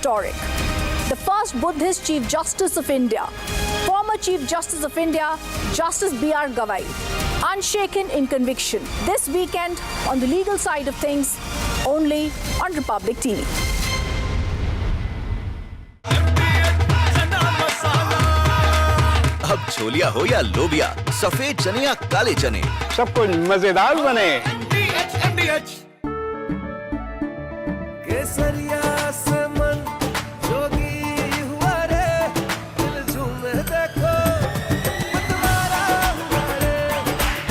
historic. The first Buddhist Chief Justice of India, former Chief Justice of India, Justice B.R. Gavai, unshaken in conviction. This weekend on the legal side of things, only on Republic TV. अब छोलिया हो या लोबिया, सफेद चने या काले चने, सब कुछ मजेदार बने। केसरिया से मन जोगी हुआ रे, दिल झूमे देखो मतवारा हुआ रे।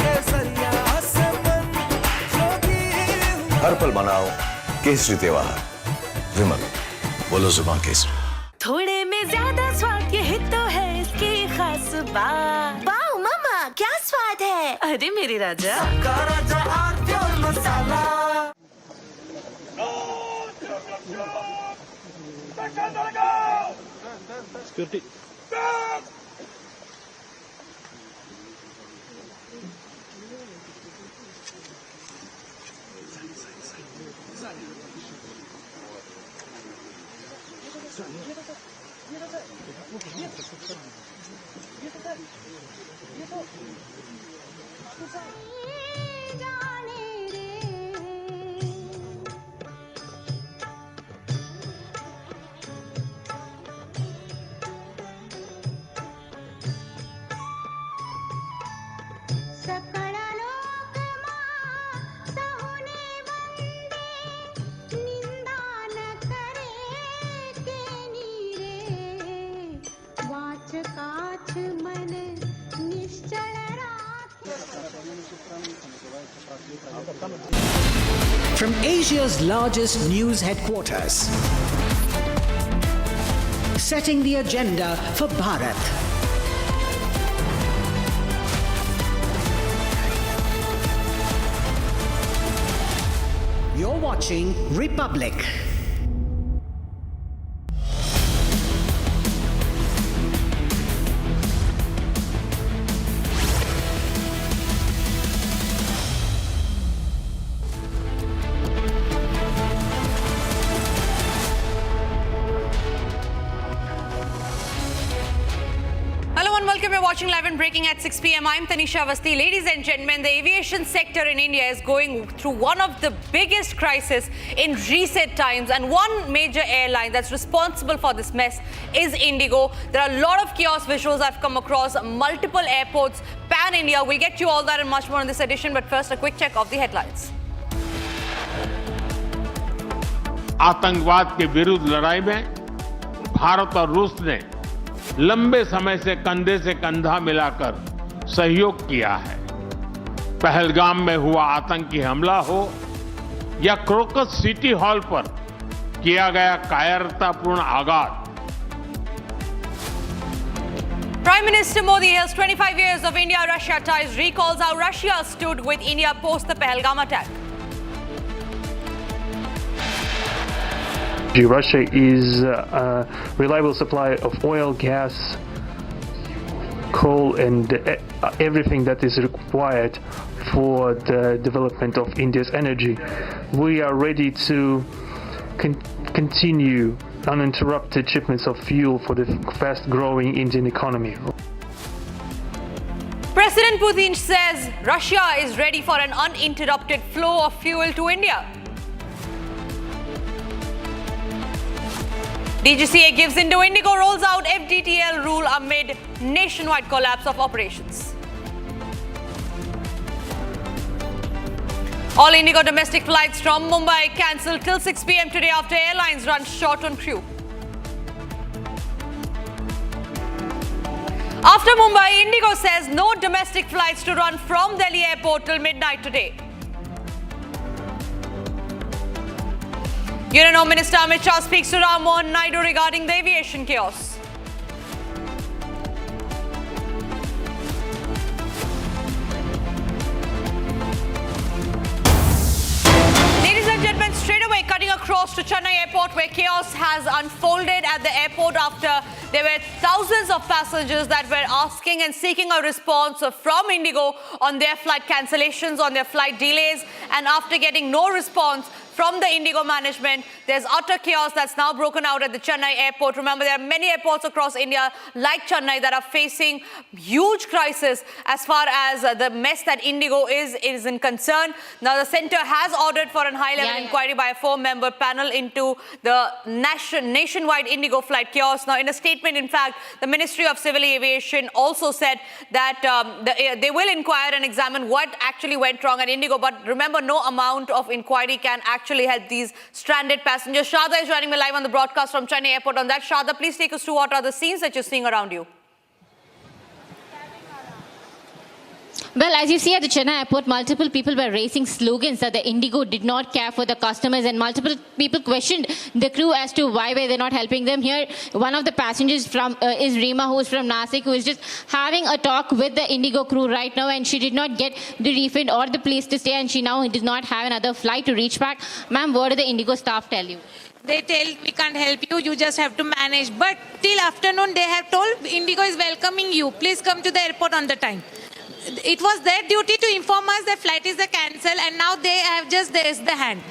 केसरिया से मन जोगी हुआ। हर पल मनाओ केसरी त्योहार। विमल, बोलो जुबान केसरी। थोड़े में ज्यादा स्वाद, यही तो है इसकी खास बात। वाओ मामा, क्या स्वाद है। अरे मेरे राजा, राजा और pure masala. From Asia's largest news headquarters, setting the agenda for Bharat. You're watching Republic. Welcome, you're watching live and breaking at 6 p.m. I'm Tanisha Avasthi. Ladies and gentlemen, the aviation sector in India is going through one of the biggest crises in recent times, and one major airline that's responsible for this mess is Indigo. There are a lot of chaos visuals I've come across, multiple airports, pan-India. We'll get you all that and much more in this edition, but first a quick check of the headlines. आतंकवाद के विरुद्ध लड़ाई में भारत और रूस ने लंबे समय से कंधा मिलाकर सहयोग किया है। पहलगाम में हुआ आतंकी हमला हो या क्रोकस सिटी हॉल पर किया गया कायरतापूर्ण आघात। Prime Minister Modi hails 25 years of India-Russia ties, recalls how Russia stood with India post the Pahalgam attack. Russia is a reliable supplier of oil, gas, coal and everything that is required for the development of India's energy. We are ready to continue uninterrupted shipments of fuel for the fast-growing Indian economy. President Putin says Russia is ready for an uninterrupted flow of fuel to India. DGCA gives in to Indigo, rolls out FDTL rule amid nationwide collapse of operations. All Indigo domestic flights from Mumbai cancelled till 6 p.m. today after airlines run short on crew. After Mumbai, Indigo says no domestic flights to run from Delhi airport till midnight today. Union Home Minister Amit Shah speaks to Ram Mohan Naidu regarding the aviation chaos. Ladies and gentlemen, straight away cutting across to Chennai Airport, where chaos has unfolded at the airport after there were thousands of passengers that were asking and seeking a response from Indigo on their flight cancellations, on their flight delays, and after getting no response, from the Indigo management. There's utter chaos that's now broken out at the Chennai airport. Remember, there are many airports across India like Chennai that are facing huge crisis as far as the mess that Indigo is in concern. Now, the centre has ordered for a high-level inquiry by a 4-member panel into the nationwide Indigo flight chaos. Now, in a statement, in fact, the Ministry of Civil Aviation also said that they will inquire and examine what actually went wrong at Indigo. But remember, no amount of inquiry can actually help these stranded passengers. Shada is joining me live on the broadcast from Chennai Airport. On that, Shada, please take us through what are the scenes that you're seeing around you. Well, as you see at the Chennai airport, multiple people were raising slogans that the Indigo did not care for the customers, and multiple people questioned the crew as to why were they not helping them. Here, one of the passengers from is Reema, who is from Nasik, who is just having a talk with the Indigo crew right now, and she did not get the refund or the place to stay, and she now does not have another flight to reach back. Ma'am, what did the Indigo staff tell you? They tell we can't help you, you just have to manage. But till afternoon, they have told Indigo is welcoming you. Please come to the airport on the time. It was their duty to inform us that flight is a cancel, and now they have just raised the hand.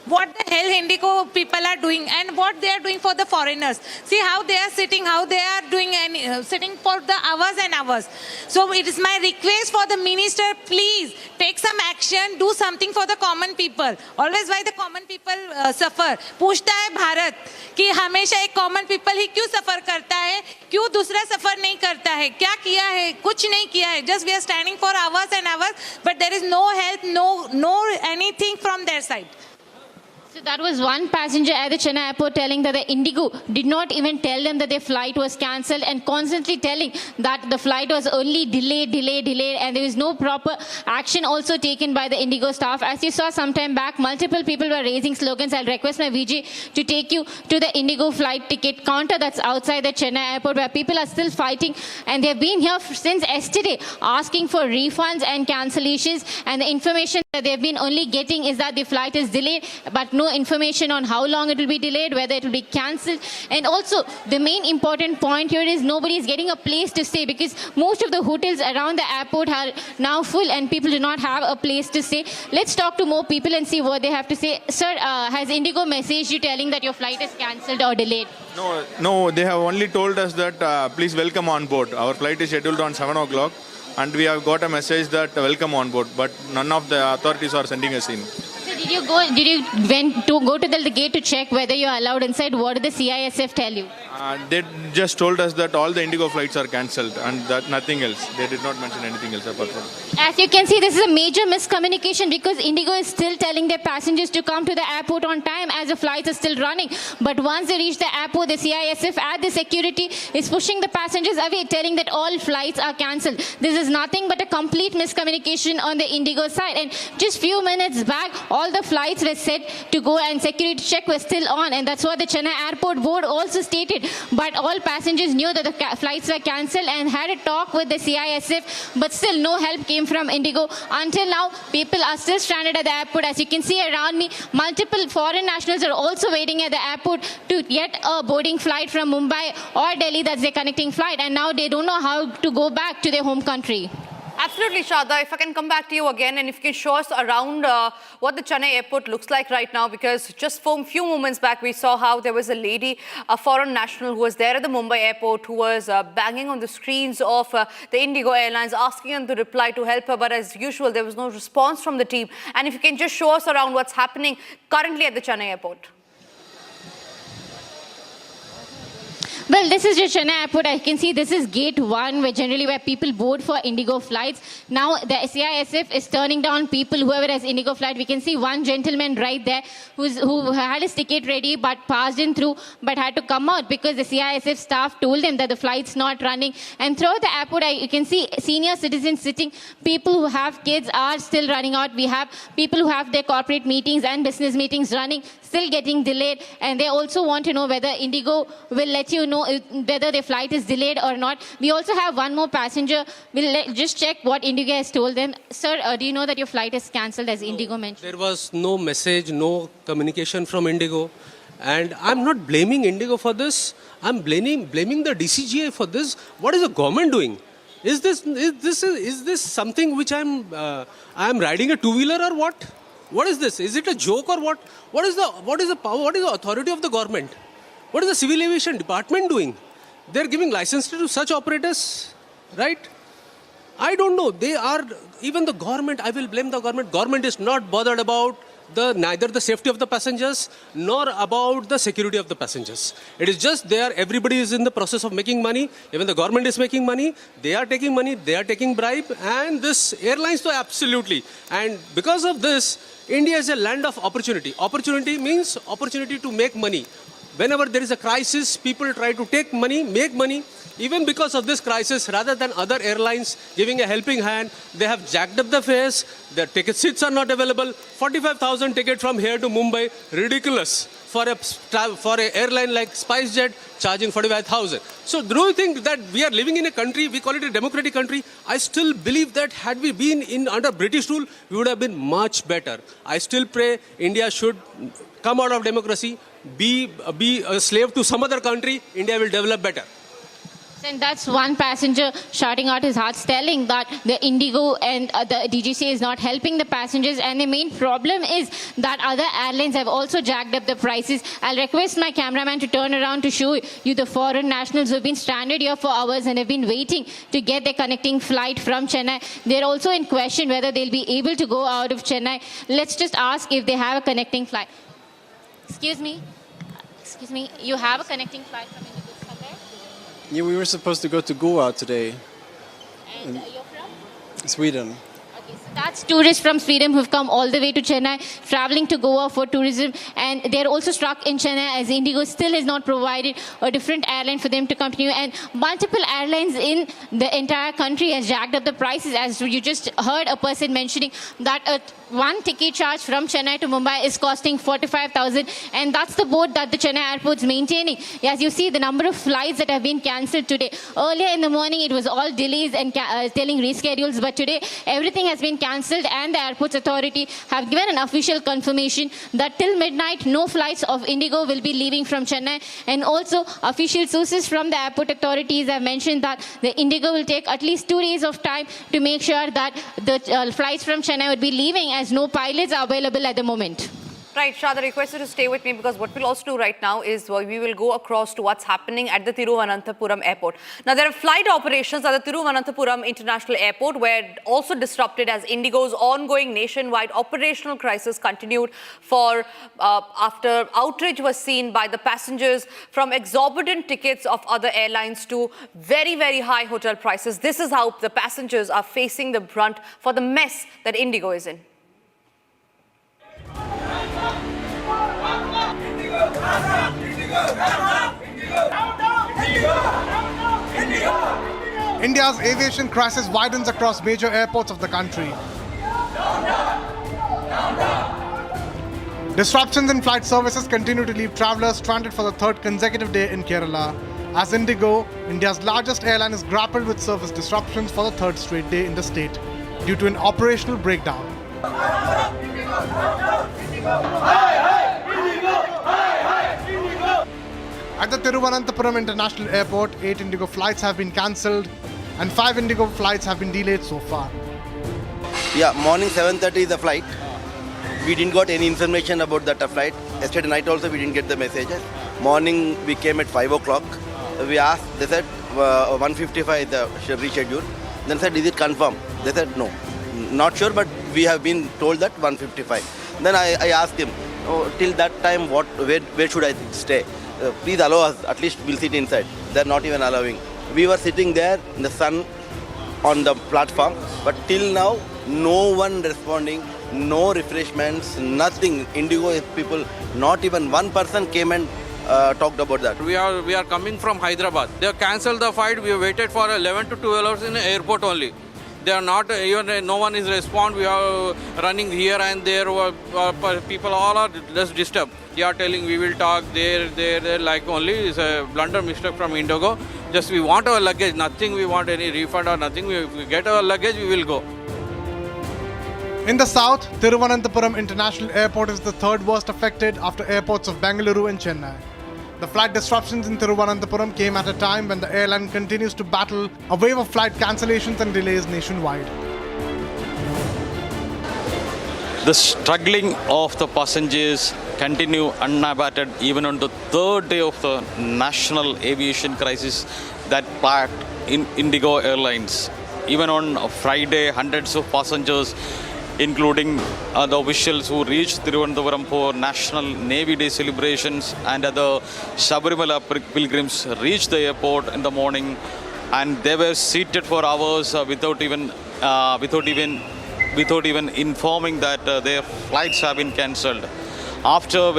What the hell Indigo people are doing, and what they are doing for the foreigners. See how they are sitting, how they are doing, and sitting for the hours and hours. So it is my request for the minister, please take some action, do something for the common people. Always why the common people suffer. पूछता है भारत कि हमेशा एक common people ही क्यों सफर करता है, क्यों दूसरा सफर नहीं करता है, क्या किया है, कुछ नहीं किया है. Just we are standing for hours and hours, but there is no help, no anything from their side. So that was one passenger at the Chennai airport telling that the Indigo did not even tell them that their flight was cancelled, and constantly telling that the flight was only delayed, and there was no proper action also taken by the Indigo staff. As you saw some time back, multiple people were raising slogans. I'll request my VJ to take you to the Indigo flight ticket counter that's outside the Chennai airport, where people are still fighting, and they've been here since yesterday asking for refunds and cancellations, and the information that they've been only getting is that the flight is delayed, but no information on how long it will be delayed, whether it will be cancelled. And also, the main important point here is nobody is getting a place to stay, because most of the hotels around the airport are now full and people do not have a place to stay. Let's talk to more people and see what they have to say. Sir, has Indigo messaged you telling that your flight is cancelled or delayed? No, they have only told us that please welcome on board. Our flight is scheduled on 7 o'clock. And we have got a message that welcome on board, but none of the authorities are sending us in. So did you go to the gate to check whether you are allowed inside? What did the CISF tell you? They just told us that all the Indigo flights are cancelled and that nothing else. They did not mention anything else apart from. As you can see, this is a major miscommunication, because Indigo is still telling their passengers to come to the airport on time as the flights are still running. But once they reach the airport, the CISF at the security is pushing the passengers away, telling that all flights are cancelled. This is nothing but a complete miscommunication on the Indigo side. And just few minutes back, all the flights were set to go and security check was still on, and that's what the Chennai Airport Board also stated. But all passengers knew that the flights were cancelled and had a talk with the CISF, but still no help came from Indigo. Until now, people are still stranded at the airport. As you can see around me, multiple foreign nationals are also waiting at the airport to get a boarding flight from Mumbai or Delhi. That's their connecting flight, and now they don't know how to go back to their home country. Absolutely, Shada. If I can come back to you again, and if you can show us around what the Chennai airport looks like right now, because just for a few moments back, we saw how there was a lady, a foreign national, who was there at the Mumbai airport, who was banging on the screens of the Indigo Airlines, asking them to reply to help her. But as usual, there was no response from the team. And if you can just show us around what's happening currently at the Chennai airport. Well, this is just Chennai airport. I can see this is gate 1, where people board for Indigo flights. Now the CISF is turning down people, whoever has Indigo flight. We can see one gentleman right there who had his ticket ready but passed in through, but had to come out because the CISF staff told him that the flight's not running. And throughout the airport, you can see senior citizens sitting. People who have kids are still running out. We have people who have their corporate meetings and business meetings running, still getting delayed. And they also want to know whether Indigo will let you know whether the flight is delayed or not. We also have one more passenger. We'll just check what Indigo has told them. Sir, do you know that your flight is cancelled, as Indigo mentioned? There was no message, no communication from Indigo. And I'm not blaming Indigo for this. I'm blaming the DCGI for this. What is the government doing? Is this something which I'm riding a two-wheeler or what? What is this? Is it a joke or what? What is the power? What is the authority of the government? What is the civil aviation department doing? They're giving license to such operators, right? I don't know. They are, even the government, I will blame the government. Government is not bothered about neither the safety of the passengers nor about the security of the passengers. It is just there, everybody is in the process of making money. Even the government is making money. They are taking money, they are taking bribe. And this airlines, so absolutely. And because of this, India is a land of opportunity. Opportunity means opportunity to make money. Whenever there is a crisis, people try to take money, make money. Even because of this crisis, rather than other airlines giving a helping hand, they have jacked up the fares. Their ticket seats are not available. 45,000 ticket from here to Mumbai, ridiculous for a airline like SpiceJet charging 45,000. So do you think that we are living in a country, we call it a democratic country? I still believe that had we been under British rule, we would have been much better. I still pray India should come out of democracy, be a slave to some other country, India will develop better. And that's one passenger shouting out his hearts, telling that the Indigo and the DGCA is not helping the passengers. And the main problem is that other airlines have also jacked up the prices. I'll request my cameraman to turn around to show you the foreign nationals who have been stranded here for hours and have been waiting to get their connecting flight from Chennai. They're also in question whether they'll be able to go out of Chennai. Let's just ask if they have a connecting flight. Excuse me, you have a connecting flight from Indigo? Yeah, we were supposed to go to Goa today. And you're from? Sweden. Okay, so that's tourists from Sweden who've come all the way to Chennai, traveling to Goa for tourism. And they're also stuck in Chennai as Indigo still has not provided a different airline for them to continue. And multiple airlines in the entire country has jacked up the prices. As you just heard a person mentioning that one ticket charge from Chennai to Mumbai is costing 45,000, and that's the boat that the Chennai airport is maintaining. As you see, the number of flights that have been cancelled today. Earlier in the morning, it was all delays and telling reschedules, but today everything has been cancelled, and the airports authority have given an official confirmation that till midnight, no flights of Indigo will be leaving from Chennai. And also, official sources from the airport authorities have mentioned that the Indigo will take at least 2 days of time to make sure that the flights from Chennai would be leaving, as no pilots are available at the moment. Right, Shraddha, request you to stay with me, because what we'll also do right now is we will go across to what's happening at the Thiruvananthapuram airport. Now, there are flight operations at the Thiruvananthapuram International Airport were also disrupted as Indigo's ongoing nationwide operational crisis continued after outrage was seen by the passengers, from exorbitant tickets of other airlines to very, very high hotel prices. This is how the passengers are facing the brunt for the mess that Indigo is in. India's aviation crisis widens across major airports of the country. Disruptions in flight services continue to leave travelers stranded for the third consecutive day in Kerala, as Indigo, India's largest airline, is grappled with service disruptions for the third straight day in the state due to an operational breakdown. At the Thiruvananthapuram International Airport, 8 Indigo flights have been cancelled and 5 Indigo flights have been delayed so far. Yeah, morning 7:30 is the flight. We didn't got any information about that flight. Yesterday night also we didn't get the messages. Morning we came at 5 o'clock. We asked, they said 1:55 is the reschedule. Then said, is it confirmed? They said no. Not sure, but we have been told that 1:55. Then I asked him, till that time where should I stay? Please allow us, at least we'll sit inside. They're not even allowing. We were sitting there in the sun on the platform, but till now, no one responding, no refreshments, nothing. Indigo people, not even one person came and talked about that. We are coming from Hyderabad. They have cancelled the flight. We waited for 11 to 12 hours in the airport only. They are not, even no one is respond. We are running here and there. People all are just disturbed. They are telling we will talk there, like only it's a blunder mistake from Indigo. Just we want our luggage, nothing. We want any refund or nothing. If we get our luggage, we will go. In the south, Thiruvananthapuram International Airport is the third worst affected after airports of Bengaluru and Chennai. The flight disruptions in Thiruvananthapuram came at a time when the airline continues to battle a wave of flight cancellations and delays nationwide. The struggling of the passengers continue unabated even on the third day of the national aviation crisis that plagued Indigo Airlines. Even on Friday, hundreds of passengers, including the officials who reached Thiruvananthapuram for National Navy Day celebrations and other Sabarimala pilgrims, reached the airport in the morning, and they were seated for hours without even informing that their flights have been cancelled. After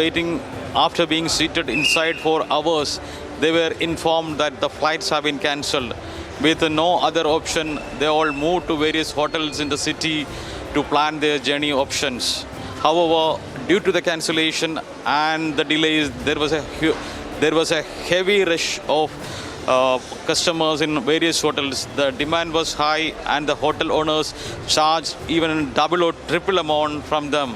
being seated inside for hours, they were informed that the flights have been cancelled. With no other option, they all moved to various hotels in the city to plan their journey options. However, due to the cancellation and the delays, there was a heavy rush of customers in various hotels. The demand was high and the hotel owners charged even double or triple amount from them.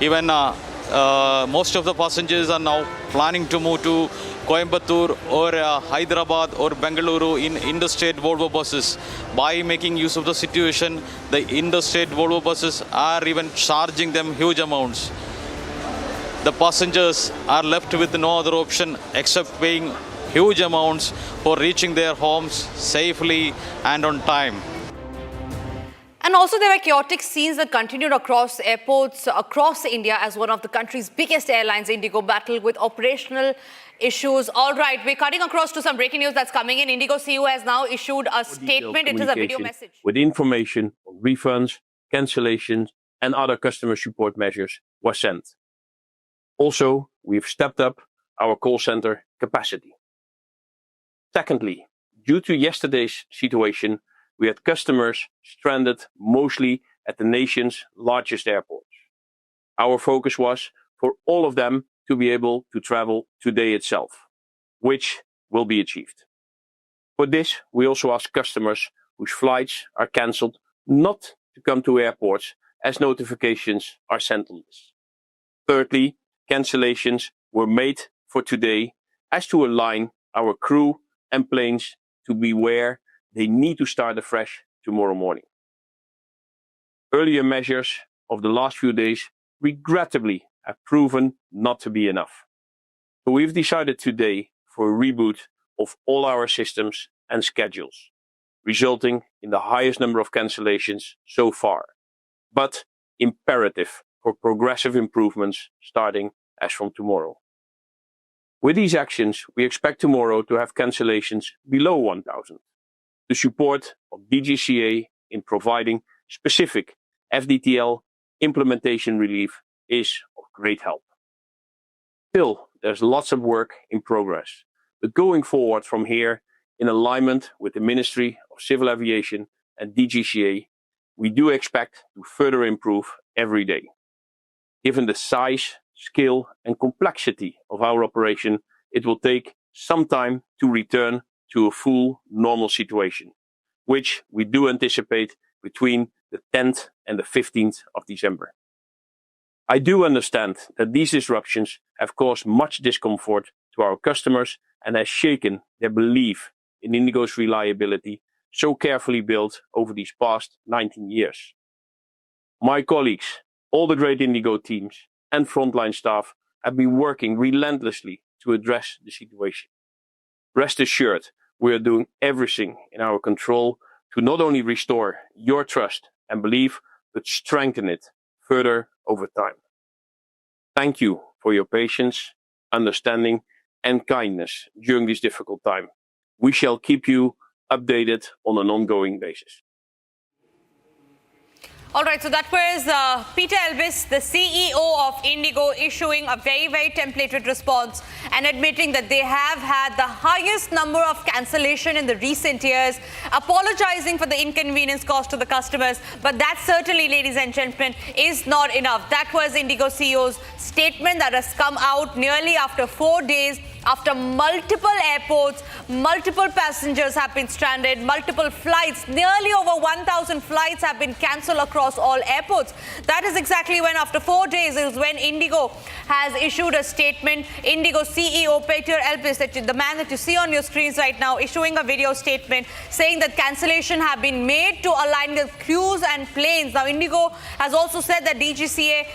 Even most of the passengers are now planning to move to Coimbatore or Hyderabad or Bengaluru in interstate Volvo buses. By making use of the situation, the interstate Volvo buses are even charging them huge amounts. The passengers are left with no other option except paying huge amounts for reaching their homes safely and on time. And also there were chaotic scenes that continued across airports across India as one of the country's biggest airlines, Indigo, battled with operational issues. All right, we're cutting across to some breaking news that's coming in. Indigo CEO has now issued a statement. It is a video message. With information on refunds, cancellations and other customer support measures was sent. Also, we've stepped up our call center capacity. Secondly, due to yesterday's situation, we had customers stranded mostly at the nation's largest airports. Our focus was for all of them to be able to travel today itself, which will be achieved. For this, we also ask customers whose flights are cancelled not to come to airports as notifications are sent on this. Thirdly, cancellations were made for today as to align our crew and planes to be where they need to start afresh tomorrow morning. Earlier measures of the last few days regrettably have proven not to be enough. So we've decided today for a reboot of all our systems and schedules, resulting in the highest number of cancellations so far, but imperative for progressive improvements starting as from tomorrow. With these actions, we expect tomorrow to have cancellations below 1,000. The support of DGCA in providing specific FDTL implementation relief is of great help. Still, there's lots of work in progress, but going forward from here, in alignment with the Ministry of Civil Aviation and DGCA, we do expect to further improve every day. Given the size, scale and complexity of our operation, it will take some time to return to a full normal situation, which we do anticipate between the 10th and the 15th of December. I do understand that these disruptions have caused much discomfort to our customers and has shaken their belief in Indigo's reliability so carefully built over these past 19 years. My colleagues, all the great Indigo teams and frontline staff have been working relentlessly to address the situation. Rest assured, we are doing everything in our control to not only restore your trust and belief, but strengthen it further over time. Thank you for your patience, understanding, and kindness during this difficult time. We shall keep you updated on an ongoing basis. All right, so that was Peter Elvis, the CEO of Indigo, issuing a very, very templated response and admitting that they have had the highest number of cancellation in the recent years, apologizing for the inconvenience caused to the customers. But that certainly, ladies and gentlemen, is not enough. That was Indigo CEO's statement that has come out nearly after 4 days after multiple airports, multiple passengers have been stranded, multiple flights, nearly over 1,000 flights have been cancelled across all airports. That is exactly when, after 4 days, is when Indigo has issued a statement. Indigo CEO Peter Elpis, the man that you see on your screens right now, issuing a video statement saying that cancellation have been made to align the crews and planes. Now, Indigo has also said that DGCA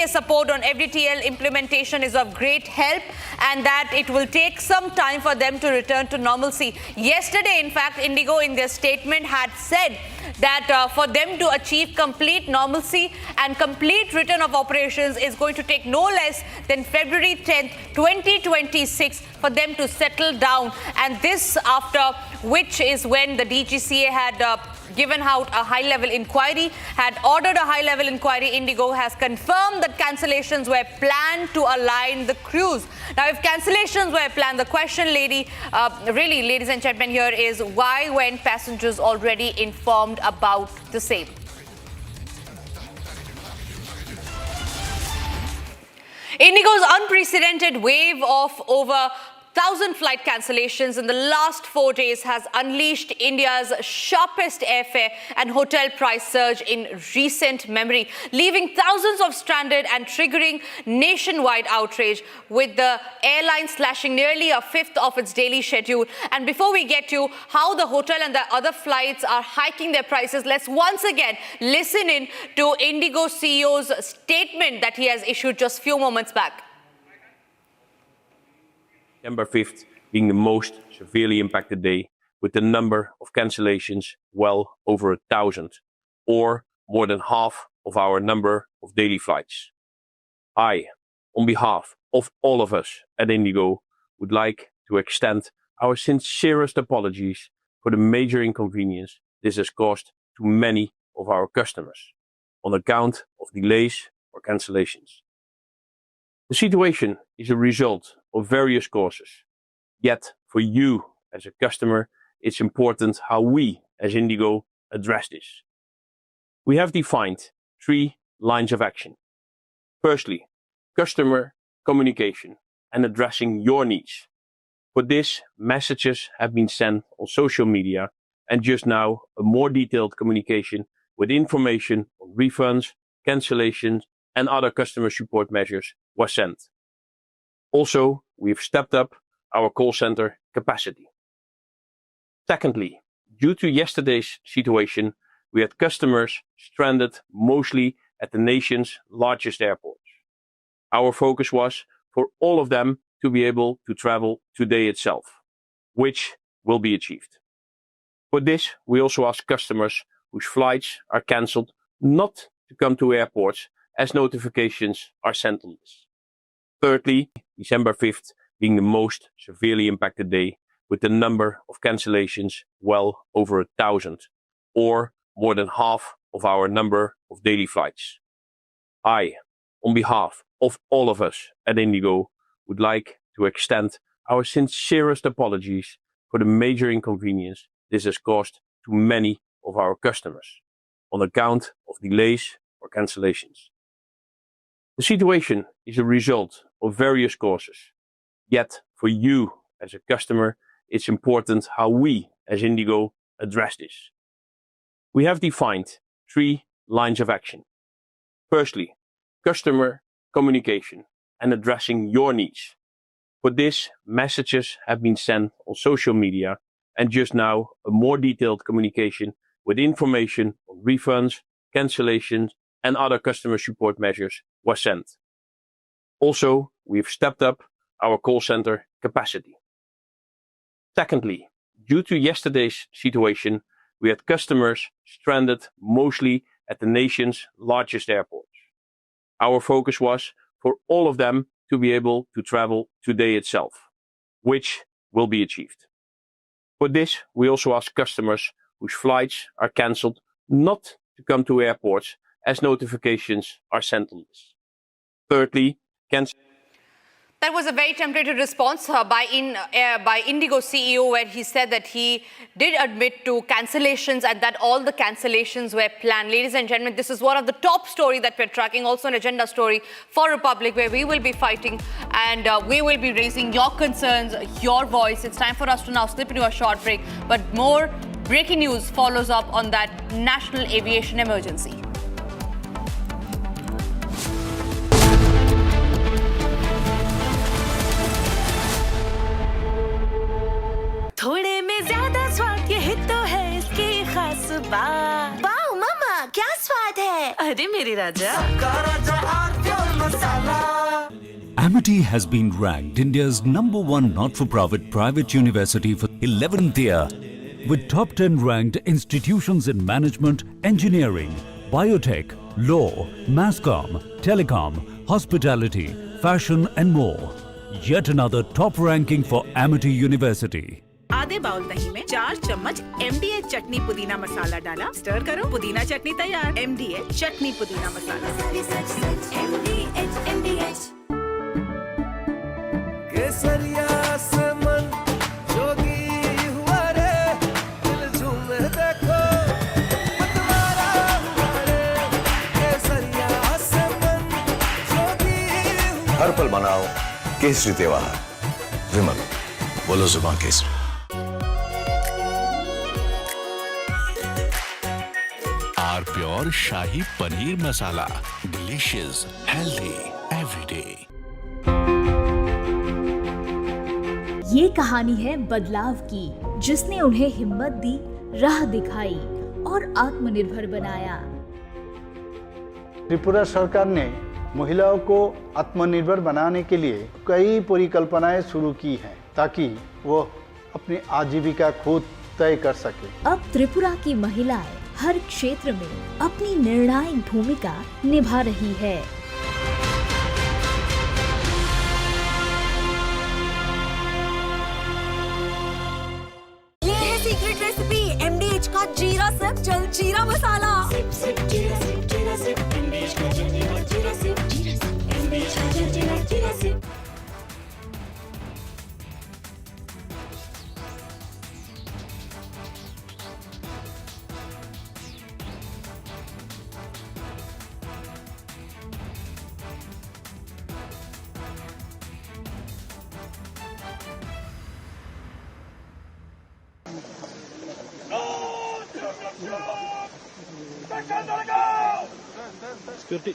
support on FDTL implementation is of great help and that it will take some time for them to return to normalcy. Yesterday, in fact, Indigo in their statement had said that for them to achieve complete normalcy and complete return of operations is going to take no less than February 10th, 2026 for them to settle down. And this after which is when the DGCA had given out a high-level inquiry, had ordered a high-level inquiry. Indigo has confirmed that cancellations were planned to align the crews. Now, if cancellations were planned, the question, really, ladies and gentlemen, here is why weren't passengers already informed about the same? Indigo's unprecedented wave of over 1,000 flight cancellations in the last 4 days has unleashed India's sharpest airfare and hotel price surge in recent memory, leaving thousands of stranded and triggering nationwide outrage, with the airline slashing nearly a fifth of its daily schedule. And before we get to how the hotel and the other flights are hiking their prices, let's once again listen in to Indigo CEO's statement that he has issued just a few moments back. September 5th being the most severely impacted day, with the number of cancellations well over 1,000, or more than half of our number of daily flights. I, on behalf of all of us at Indigo, would like to extend our sincerest apologies for the major inconvenience this has caused to many of our customers on account of delays or cancellations. The situation is a result of various causes. Yet, for you as a customer, it's important how we as Indigo address this. We have defined 3 lines of action. Firstly, customer communication and addressing your needs. For this, messages have been sent on social media, and just now a more detailed communication with information on refunds, cancellations, and other customer support measures was sent. Also, we've stepped up our call center capacity. Secondly, due to yesterday's situation, we had customers stranded mostly at the nation's largest airports. Our focus was for all of them to be able to travel today itself, which will be achieved. For this, we also ask customers whose flights are cancelled not to come to airports, as notifications are sent on this. Thirdly, December 5th being the most severely impacted day, with the number of cancellations well over 1,000, or more than half of our number of daily flights. I, on behalf of all of us at Indigo, would like to extend our sincerest apologies for the major inconvenience this has caused to many of our customers on account of delays or cancellations. The situation is a result of various causes. Yet, for you as a customer, it's important how we as Indigo address this. We have defined 3 lines of action. Firstly, customer communication and addressing your needs. For this, messages have been sent on social media, and just now a more detailed communication with information on refunds, cancellations, and other customer support measures was sent. Also, we've stepped up our call center capacity. Secondly, due to yesterday's situation, we had customers stranded mostly at the nation's largest airports. Our focus was for all of them to be able to travel today itself, which will be achieved. For this, we also ask customers whose flights are cancelled not to come to airports, as notifications are sent on this. Thirdly, That was a very tentative response by Indigo CEO, where he said that he did admit to cancellations and that all the cancellations were planned. Ladies and gentlemen, this is one of the top stories that we're tracking, also an agenda story for Republic, where we will be fighting and we will be raising your concerns, your voice. It's time for us to now slip into a short break, but more breaking news follows up on that national aviation emergency. थोड़े में ज्यादा स्वाद, यही तो है इसकी खास बात। वाओ मामा, क्या स्वाद है? अरे मेरे राजा। Amity has been ranked India's #1 not-for-profit private university for 11th year, with top 10 ranked institutions in management, engineering, biotech, law, masscom, telecom, hospitality, fashion and more. Yet another top ranking for Amity University. आधे bowl दही में 4 चम्मच MDH चटनी पुदीना मसाला डाला, stir करो, पुदीना चटनी तैयार। MDH चटनी पुदीना मसाला। MDH। केसरिया से मन जोगी हुआ रे, दिल झूमे देखो मतवारा हुआ रे। केसरिया से मन जोगी हुआ। हर पल मनाओ केसरी त्योहार। विमल, बोलो जुबान केसरी। Are pure shahi paneer masala, delicious, healthy everyday. ये कहानी है बदलाव की, जिसने उन्हें हिम्मत दी, राह दिखाई और आत्मनिर्भर बनाया। त्रिपुरा सरकार ने महिलाओं को आत्मनिर्भर बनाने के लिए कई परिकल्पनाएं शुरू की हैं, ताकि वो अपनी आजीविका खुद तय कर सके। अब त्रिपुरा की महिलाएं हर क्षेत्र में अपनी निर्णायक भूमिका निभा रही है। ये है सीक्रेट रेसिपी MDH का जीरा सिप जल जीरा मसाला। सिप सिप जीरा सिप MDH का जल जीरा सिप MDH का जल जीरा सिप। Security.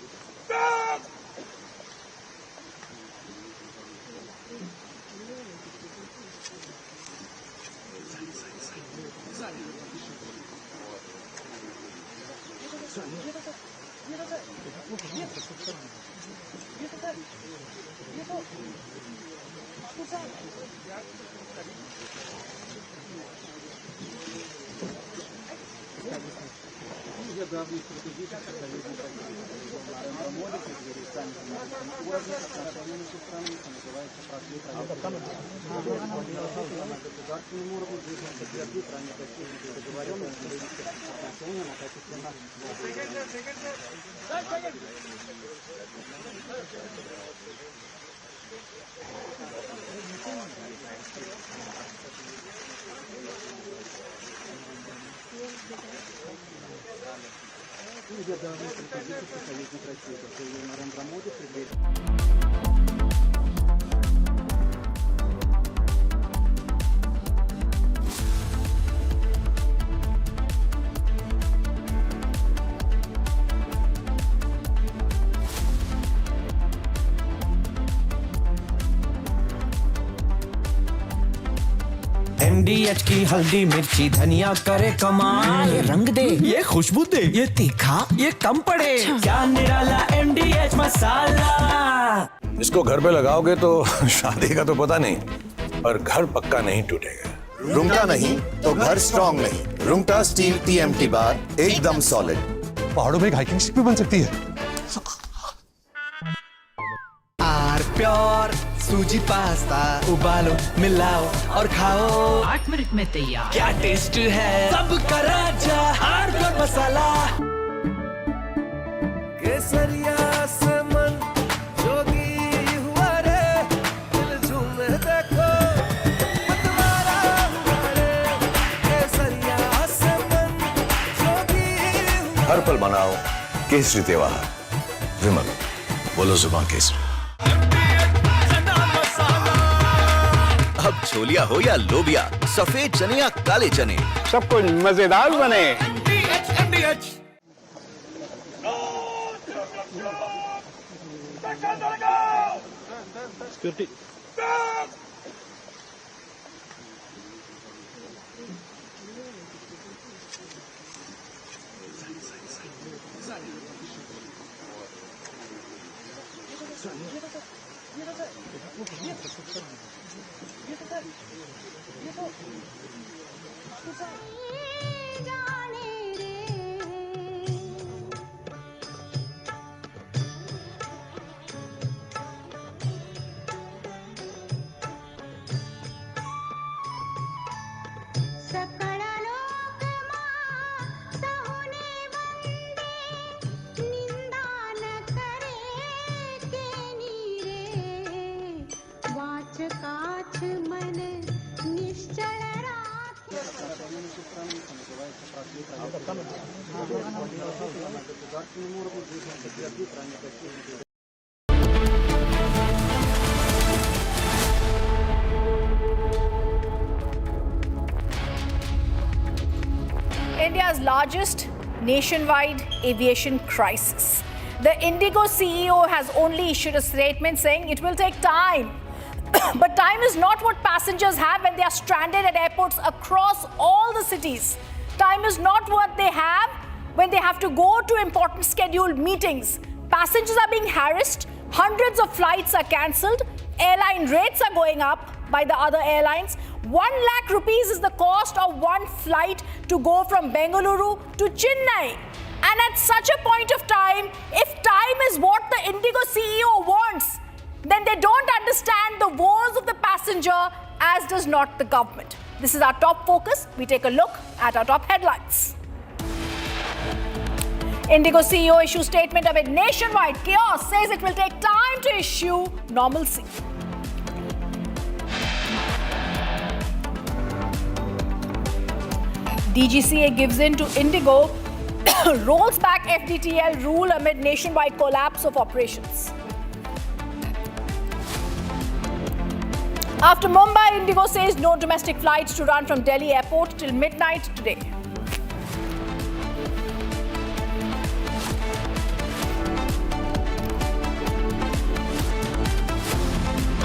MDH की हल्दी मिर्ची धनिया करे कमाल, ये रंग दे, ये खुशबू दे, ये तीखा, ये कम पड़े, क्या निराला MDH मसाला। इसको घर पे लगाओगे तो शादी का तो पता नहीं, पर घर पक्का नहीं टूटेगा। रुंगटा नहीं तो घर स्ट्रॉन्ग नहीं। रुंगटा स्टील TMT बार एकदम सॉलिड। पहाड़ों में एक हाइकिंग स्टिक भी बन सकती है। आर प्योर सूजी पास्ता, उबालो, मिलाओ और खाओ, 8 मिनट में तैयार। क्या टेस्ट है सबका राजा आर प्योर मसाला। केसरिया से मन जोगी हुआ रे, हर पल मनाओ केसरी त्योहार। विमल, बोलो जुबान केसरी। अब छोलिया हो या लोबिया, सफेद चने या काले चने, सब कुछ मजेदार बने। India's largest nationwide aviation crisis. The Indigo CEO has only issued a statement saying it will take time. But time is not what passengers have when they are stranded at airports across all the cities. Time is not what they have when they have to go to important scheduled meetings. Passengers are being harassed, hundreds of flights are cancelled, airline rates are going up by the other airlines. 1 lakh rupees is the cost of one flight to go from Bengaluru to Chennai. And at such a point of time, if time is what the Indigo CEO wants, then they don't understand the woes of the passenger, as does not the government. This is our top focus. We take a look at our top headlines. Indigo CEO issues statement amid nationwide chaos, says it will take time to issue normalcy. DGCA gives in to Indigo, rolls back FDTL rule amid nationwide collapse of operations. After Mumbai, Indigo says no domestic flights to run from Delhi airport till midnight today.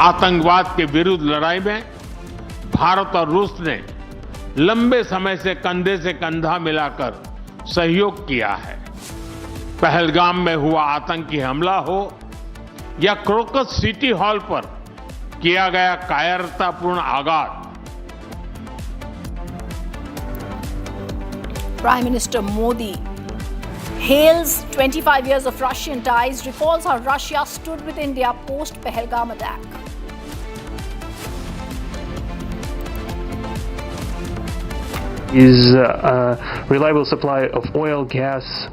आतंकवाद के विरुद्ध लड़ाई में भारत और रूस ने लंबे समय से कंधे से कंधा मिलाकर सहयोग किया है। पहलगाम में हुआ आतंकी हमला हो या क्रोकस सिटी हॉल पर किया गया कायरतापूर्ण आघात। Prime Minister Modi hails 25 years of Russian ties, recalls how Russia stood with India post Pahalgam attack. Is a reliable supply of oil, gas,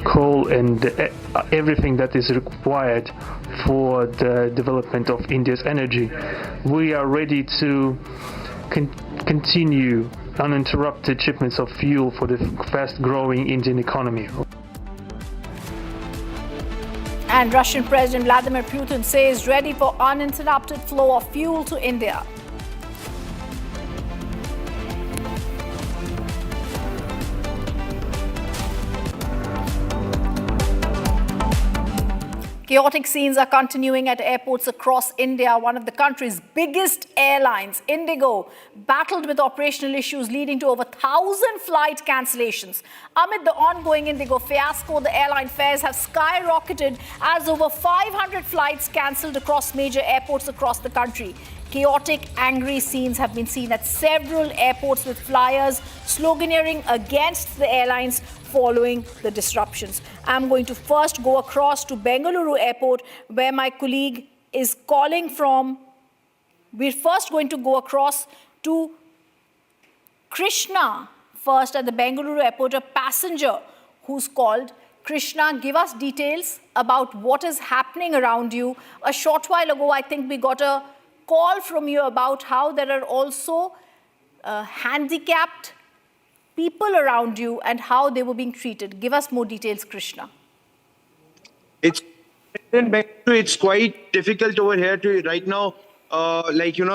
coal and everything that is required for the development of India's energy. We are ready to continue uninterrupted shipments of fuel for the fast-growing Indian economy. And Russian President Vladimir Putin says ready for uninterrupted flow of fuel to India. Chaotic scenes are continuing at airports across India. One of the country's biggest airlines, Indigo, battled with operational issues leading to over 1,000 flight cancellations. Amid the ongoing Indigo fiasco, the airline fares have skyrocketed as over 500 flights cancelled across major airports across the country. Chaotic, angry scenes have been seen at several airports with flyers sloganeering against the airlines following the disruptions. I'm going to first go across to Bengaluru Airport, where my colleague is calling from. We're first going to go across to Krishna first at the Bengaluru Airport, a passenger who's called. Krishna, give us details about what is happening around you. A short while ago, I think we got a call from you about how there are also handicapped people around you and how they were being treated? Give us more details, Krishna. It's quite difficult over here to right now,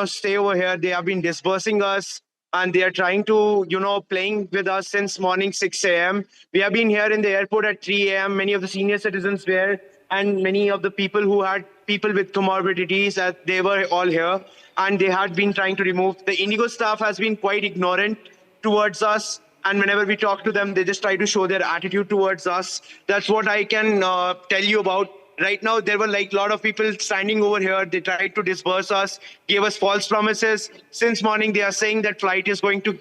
stay over here. They have been dispersing us and they are trying to, playing with us since morning 6 a.m. We have been here in the airport at 3 a.m. Many of the senior citizens were, and many of the people who had people with comorbidities, they were all here. And they had been trying to remove. The Indigo staff has been quite ignorant towards us. And whenever we talk to them, they just try to show their attitude towards us. That's what I can tell you about. Right now, there were like a lot of people standing over here. They tried to disperse us, gave us false promises. Since morning, they are saying that flight is going to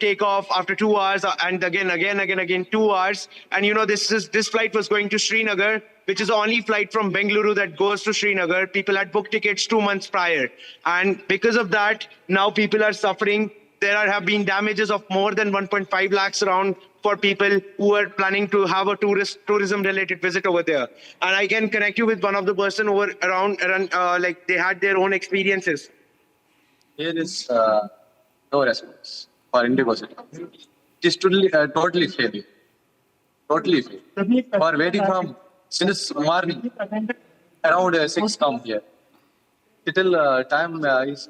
take off after 2 hours, and again 2 hours. And this flight was going to Srinagar, which is the only flight from Bengaluru that goes to Srinagar. People had booked tickets 2 months prior, and because of that, now people are suffering. There have been damages of more than 1.5 lakhs around for people who are planning to have a tourism-related visit over there. And I can connect you with one of the person over around they had their own experiences. Here is no response for Indigo City. It is totally failing. Totally failing. We are waiting from since morning around 6 come here. Till time is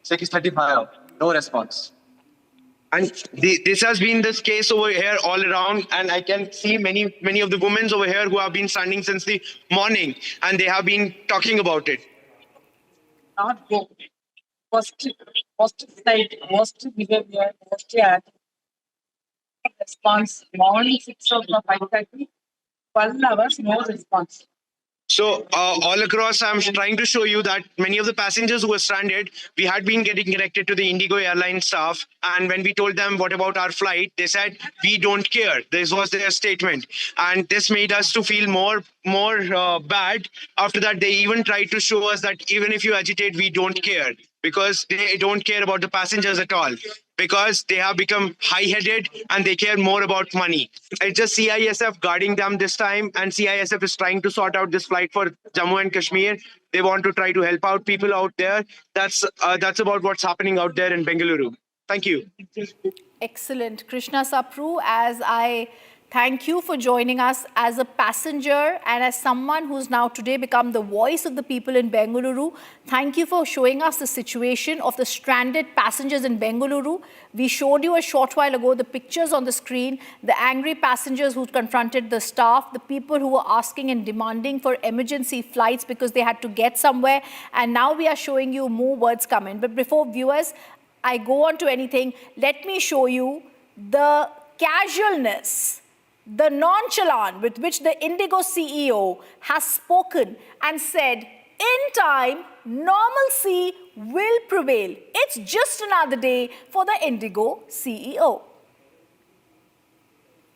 6:35. No response. And this has been this case over here all around, and I can see many of the women over here who have been standing since the morning, and they have been talking about it. Not go. First state, worst behavior, worst response. Morning 6 o'clock, 5:30, 12 hours, no response. So all across, I'm trying to show you that many of the passengers who were stranded, we had been getting connected to the Indigo airline staff. And when we told them, what about our flight? They said, we don't care. This was their statement. And this made us to feel more bad. After that, they even tried to show us that even if you agitate, we don't care. Because they don't care about the passengers at all. Because they have become high-headed and they care more about money. It's just CISF guarding them this time, and CISF is trying to sort out this flight for Jammu and Kashmir. They want to try to help out people out there. That's about what's happening out there in Bengaluru. Thank you. Excellent. Krishna Sapru, as I thank you for joining us as a passenger and as someone who's now today become the voice of the people in Bengaluru. Thank you for showing us the situation of the stranded passengers in Bengaluru. We showed you a short while ago the pictures on the screen, the angry passengers who confronted the staff, the people who were asking and demanding for emergency flights because they had to get somewhere. And now we are showing you more words coming. But before viewers, I go on to anything, let me show you the casualness, the nonchalance with which the Indigo CEO has spoken and said, in time, normalcy will prevail. It's just another day for the Indigo CEO.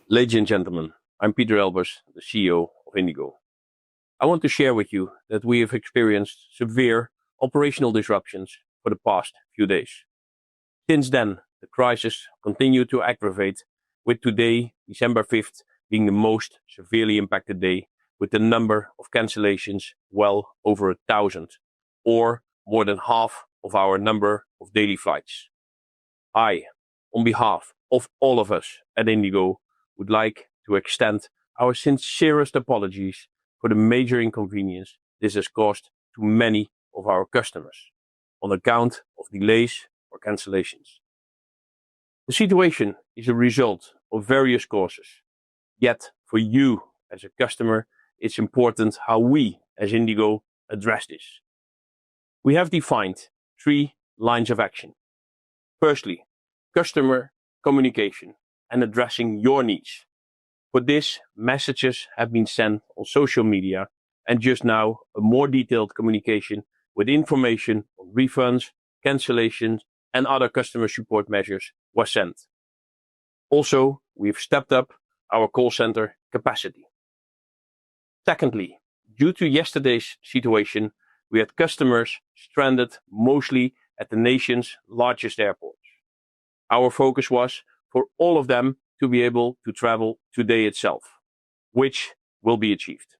Ladies and gentlemen, I'm Peter Elbers, the CEO of Indigo. I want to share with you that we have experienced severe operational disruptions for the past few days. Since then, the crisis continued to aggravate, with today, December 5th, being the most severely impacted day, with the number of cancellations well over 1,000, or more than half of our number of daily flights. I, on behalf of all of us at Indigo, would like to extend our sincerest apologies for the major inconvenience this has caused to many of our customers, on account of delays or cancellations. The situation is a result of various causes. Yet, for you as a customer, it's important how we as Indigo address this. We have defined 3 lines of action. Firstly, customer communication and addressing your needs. For this, messages have been sent on social media, and just now a more detailed communication with information on refunds, cancellations, and other customer support measures was sent. Also, we've stepped up our call center capacity. Secondly, due to yesterday's situation, we had customers stranded mostly at the nation's largest airports. Our focus was for all of them to be able to travel today itself, which will be achieved.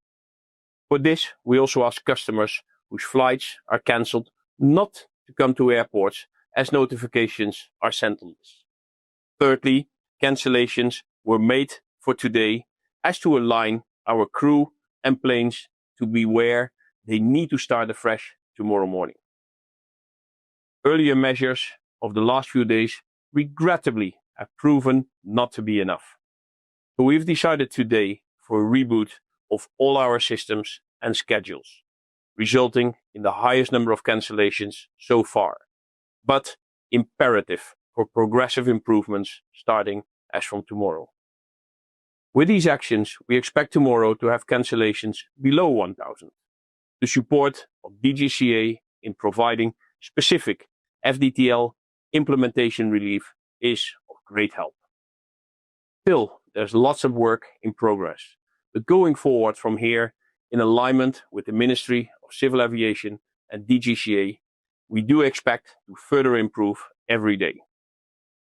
For this, we also ask customers whose flights are cancelled not to come to airports, as notifications are sent on this. Thirdly, cancellations were made for today as to align our crew and planes to be where they need to start afresh tomorrow morning. Earlier measures of the last few days regrettably have proven not to be enough. So we've decided today for a reboot of all our systems and schedules, resulting in the highest number of cancellations so far, but imperative for progressive improvements starting as from tomorrow. With these actions, we expect tomorrow to have cancellations below 1,000. The support of DGCA in providing specific FDTL implementation relief is of great help. Still, there's lots of work in progress, but going forward from here, in alignment with the Ministry of Civil Aviation and DGCA, we do expect to further improve every day.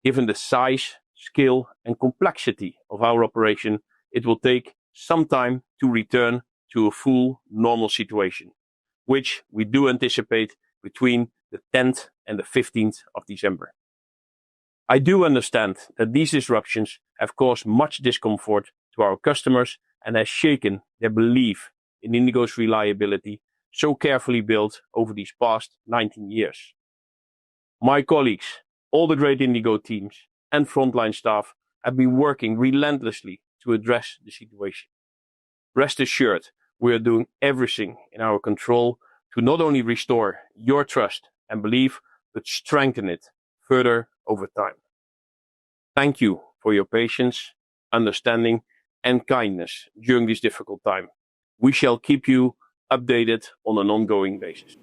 Given the size, scale and complexity of our operation, it will take some time to return to a full normal situation, which we do anticipate between the 10th and the 15th of December. I do understand that these disruptions have caused much discomfort to our customers and has shaken their belief in Indigo's reliability so carefully built over these past 19 years. My colleagues, all the great Indigo teams and frontline staff have been working relentlessly to address the situation. Rest assured, we are doing everything in our control to not only restore your trust and belief, but strengthen it further over time. Thank you for your patience, understanding, and kindness during this difficult time. We shall keep you updated on an ongoing basis.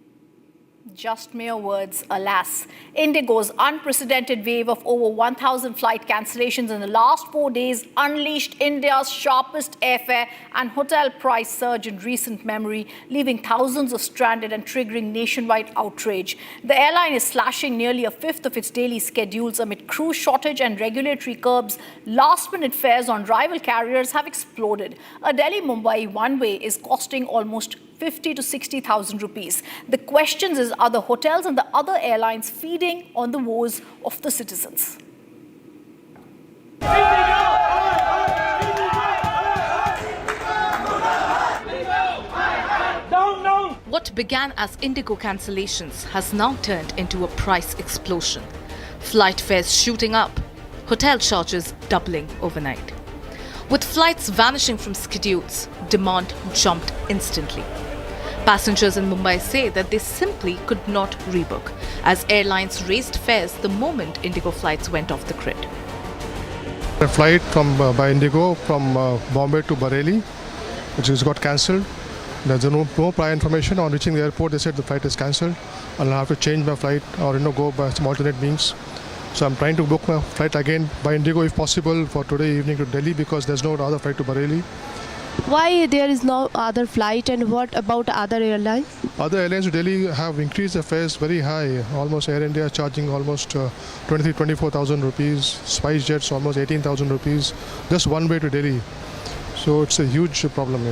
Just mere words, alas. Indigo's unprecedented wave of over 1,000 flight cancellations in the last 4 days unleashed India's sharpest airfare and hotel price surge in recent memory, leaving thousands of stranded and triggering nationwide outrage. The airline is slashing nearly a fifth of its daily schedules amid crew shortage and regulatory curbs. Last-minute fares on rival carriers have exploded. A Delhi-Mumbai one-way is costing almost 50 to 60,000 rupees. The question is, are the hotels and the other airlines feeding on the woes of the citizens? What began as Indigo cancellations has now turned into a price explosion. Flight fares shooting up, hotel charges doubling overnight. With flights vanishing from schedules, demand jumped instantly. Passengers in Mumbai say that they simply could not rebook, as airlines raised fares the moment Indigo flights went off the grid. A flight by Indigo from Bombay to Bareilly, which has got cancelled. There's no prior information. On reaching the airport, they said the flight is cancelled. I'll have to change my flight or go by some alternate means. So I'm trying to book my flight again by Indigo if possible for today evening to Delhi, because there's no other flight to Bareilly. Why there is no other flight, and what about other airlines? Other airlines to Delhi have increased their fares very high. Almost Air India charging almost 24,000 rupees. Spice Jets almost 18,000 rupees. Just one way to Delhi. So it's a huge problem,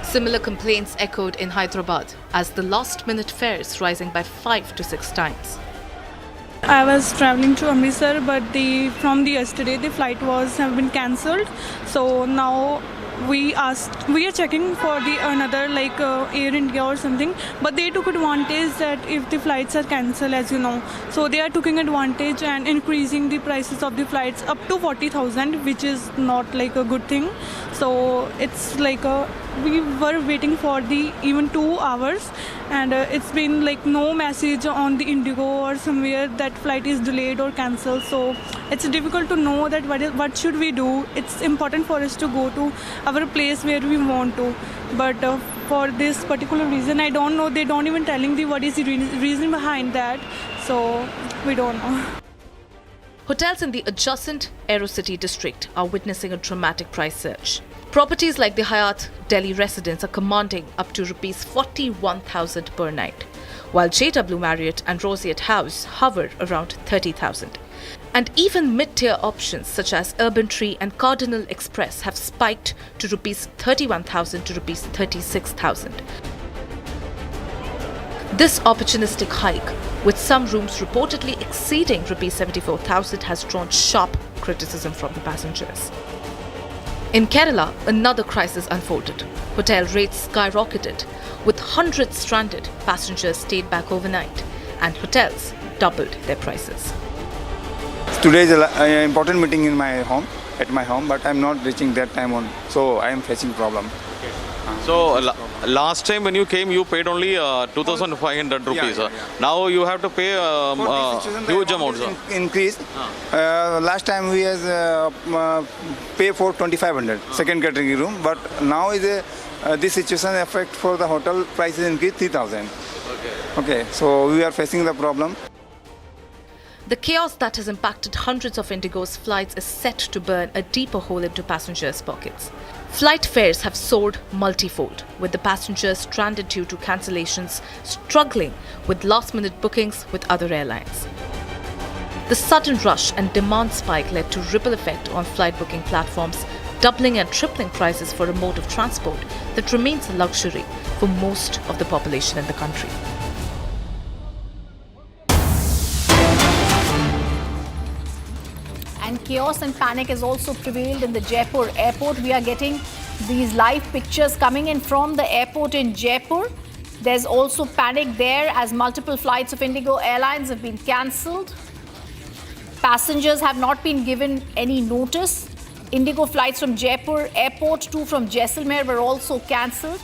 Similar complaints echoed in Hyderabad, as the last-minute fares rising by 5 to 6 times. I was traveling to Amritsar, but from yesterday the flight have been cancelled. So now we are checking for another Air India or something, but they took advantage that if the flights are cancelled, as you know, so they are taking advantage and increasing the prices of the flights up to 40,000, which is not a good thing. So it's we were waiting for even 2 hours, and it's been no message on the Indigo or somewhere that flight is delayed or cancelled. So it's difficult to know that what should we do. It's important for us to go to our place where we want to, but for this particular reason, I don't know. They don't even telling what is the reason behind that. So we don't know. Hotels in the adjacent Aerocity district are witnessing a dramatic price surge. Properties like the Hyatt Delhi Residence are commanding up to rupees 41,000 per night, while JW Marriott and Roseate House hover around 30,000. And even mid-tier options such as Urban Tree and Cardinal Express have spiked to rupees 31,000 to rupees 36,000. This opportunistic hike, with some rooms reportedly exceeding Rs 74,000, has drawn sharp criticism from the passengers. In Kerala, another crisis unfolded. Hotel rates skyrocketed, with hundreds stranded. Passengers stayed back overnight, and hotels doubled their prices. Today is an important meeting in my home, but I'm not reaching that time on, so I am facing problem. So last time when you came, you paid only 2,500 rupees. Yeah. Now you have to pay huge amounts. Increase. Last time we has pay for 2,500 second category room, but now is this situation affect for the hotel prices increase 3,000. Okay, so we are facing the problem. The chaos that has impacted hundreds of Indigo's flights is set to burn a deeper hole into passengers' pockets. Flight fares have soared multifold, with the passengers stranded due to cancellations struggling with last-minute bookings with other airlines. The sudden rush and demand spike led to ripple effect on flight booking platforms, doubling and tripling prices for a mode of transport that remains a luxury for most of the population in the country. And chaos and panic has also prevailed in the Jaipur airport. We are getting these live pictures coming in from the airport in Jaipur. There's also panic there as multiple flights of Indigo Airlines have been cancelled. Passengers have not been given any notice. Indigo flights from Jaipur airport, 2 from Jaisalmer, were also cancelled.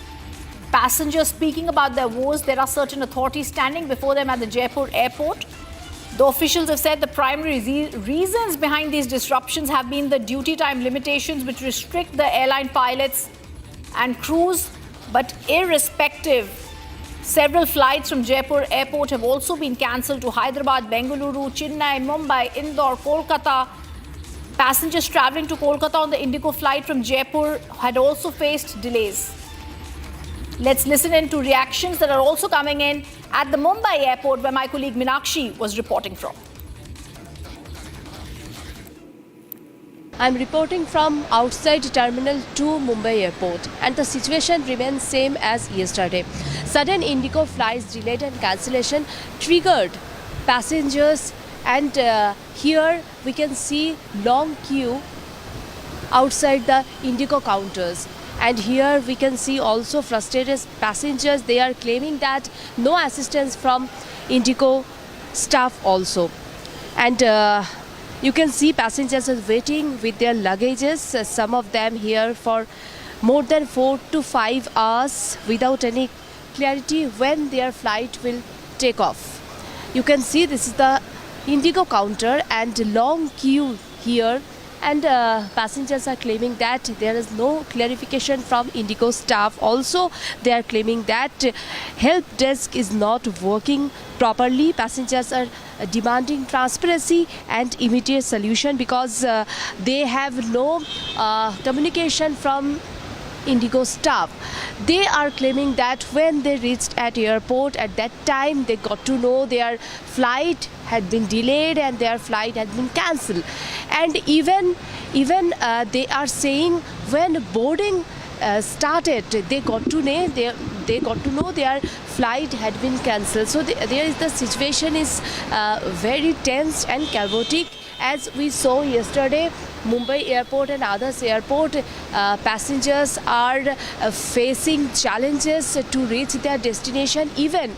Passengers speaking about their woes. There are certain authorities standing before them at the Jaipur airport. The officials have said the primary reasons behind these disruptions have been the duty time limitations, which restrict the airline pilots and crews. But irrespective, several flights from Jaipur airport have also been cancelled to Hyderabad, Bengaluru, Chennai, Mumbai, Indore, Kolkata. Passengers travelling to Kolkata on the Indigo flight from Jaipur had also faced delays. Let's listen in to reactions that are also coming in at the Mumbai airport, where my colleague Meenakshi was reporting from. I'm reporting from outside Terminal 2 Mumbai airport, and the situation remains same as yesterday. Sudden Indigo flights delayed and cancellation triggered passengers, and here we can see long queue outside the Indigo counters. And here we can see also frustrated passengers. They are claiming that no assistance from Indigo staff also. And you can see passengers are waiting with their luggages, some of them here for more than 4 to 5 hours without any clarity when their flight will take off. You can see this is the Indigo counter and long queue here. And passengers are claiming that there is no clarification from Indigo staff. Also, they are claiming that help desk is not working properly. Passengers are demanding transparency and immediate solution because they have no communication from Indigo staff. They are claiming that when they reached at airport, at that time they got to know their flight had been delayed and their flight had been cancelled. And even they are saying when boarding started, they got to know their flight had been cancelled. So there is the situation is very tense and chaotic. As we saw yesterday, Mumbai airport and others airport, passengers are facing challenges to reach their destination. Even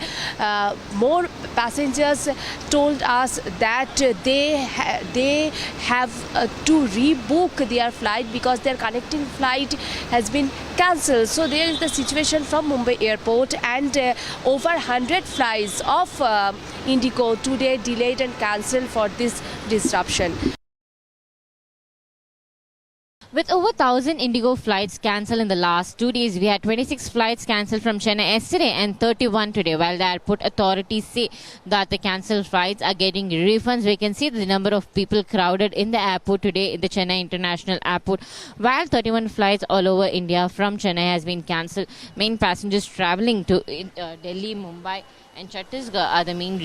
more passengers told us that they have to rebook their flight because their connecting flight has been cancelled. So there is the situation from Mumbai airport, and over 100 flights of Indigo today delayed and cancelled for this disruption. With over 1,000 Indigo flights cancelled in the last 2 days, we had 26 flights cancelled from Chennai yesterday and 31 today. While the airport authorities say that the cancelled flights are getting refunds, we can see the number of people crowded in the airport today in the Chennai International Airport. While 31 flights all over India from Chennai has been cancelled, main passengers travelling to Delhi, Mumbai and Chhattisgarh are the main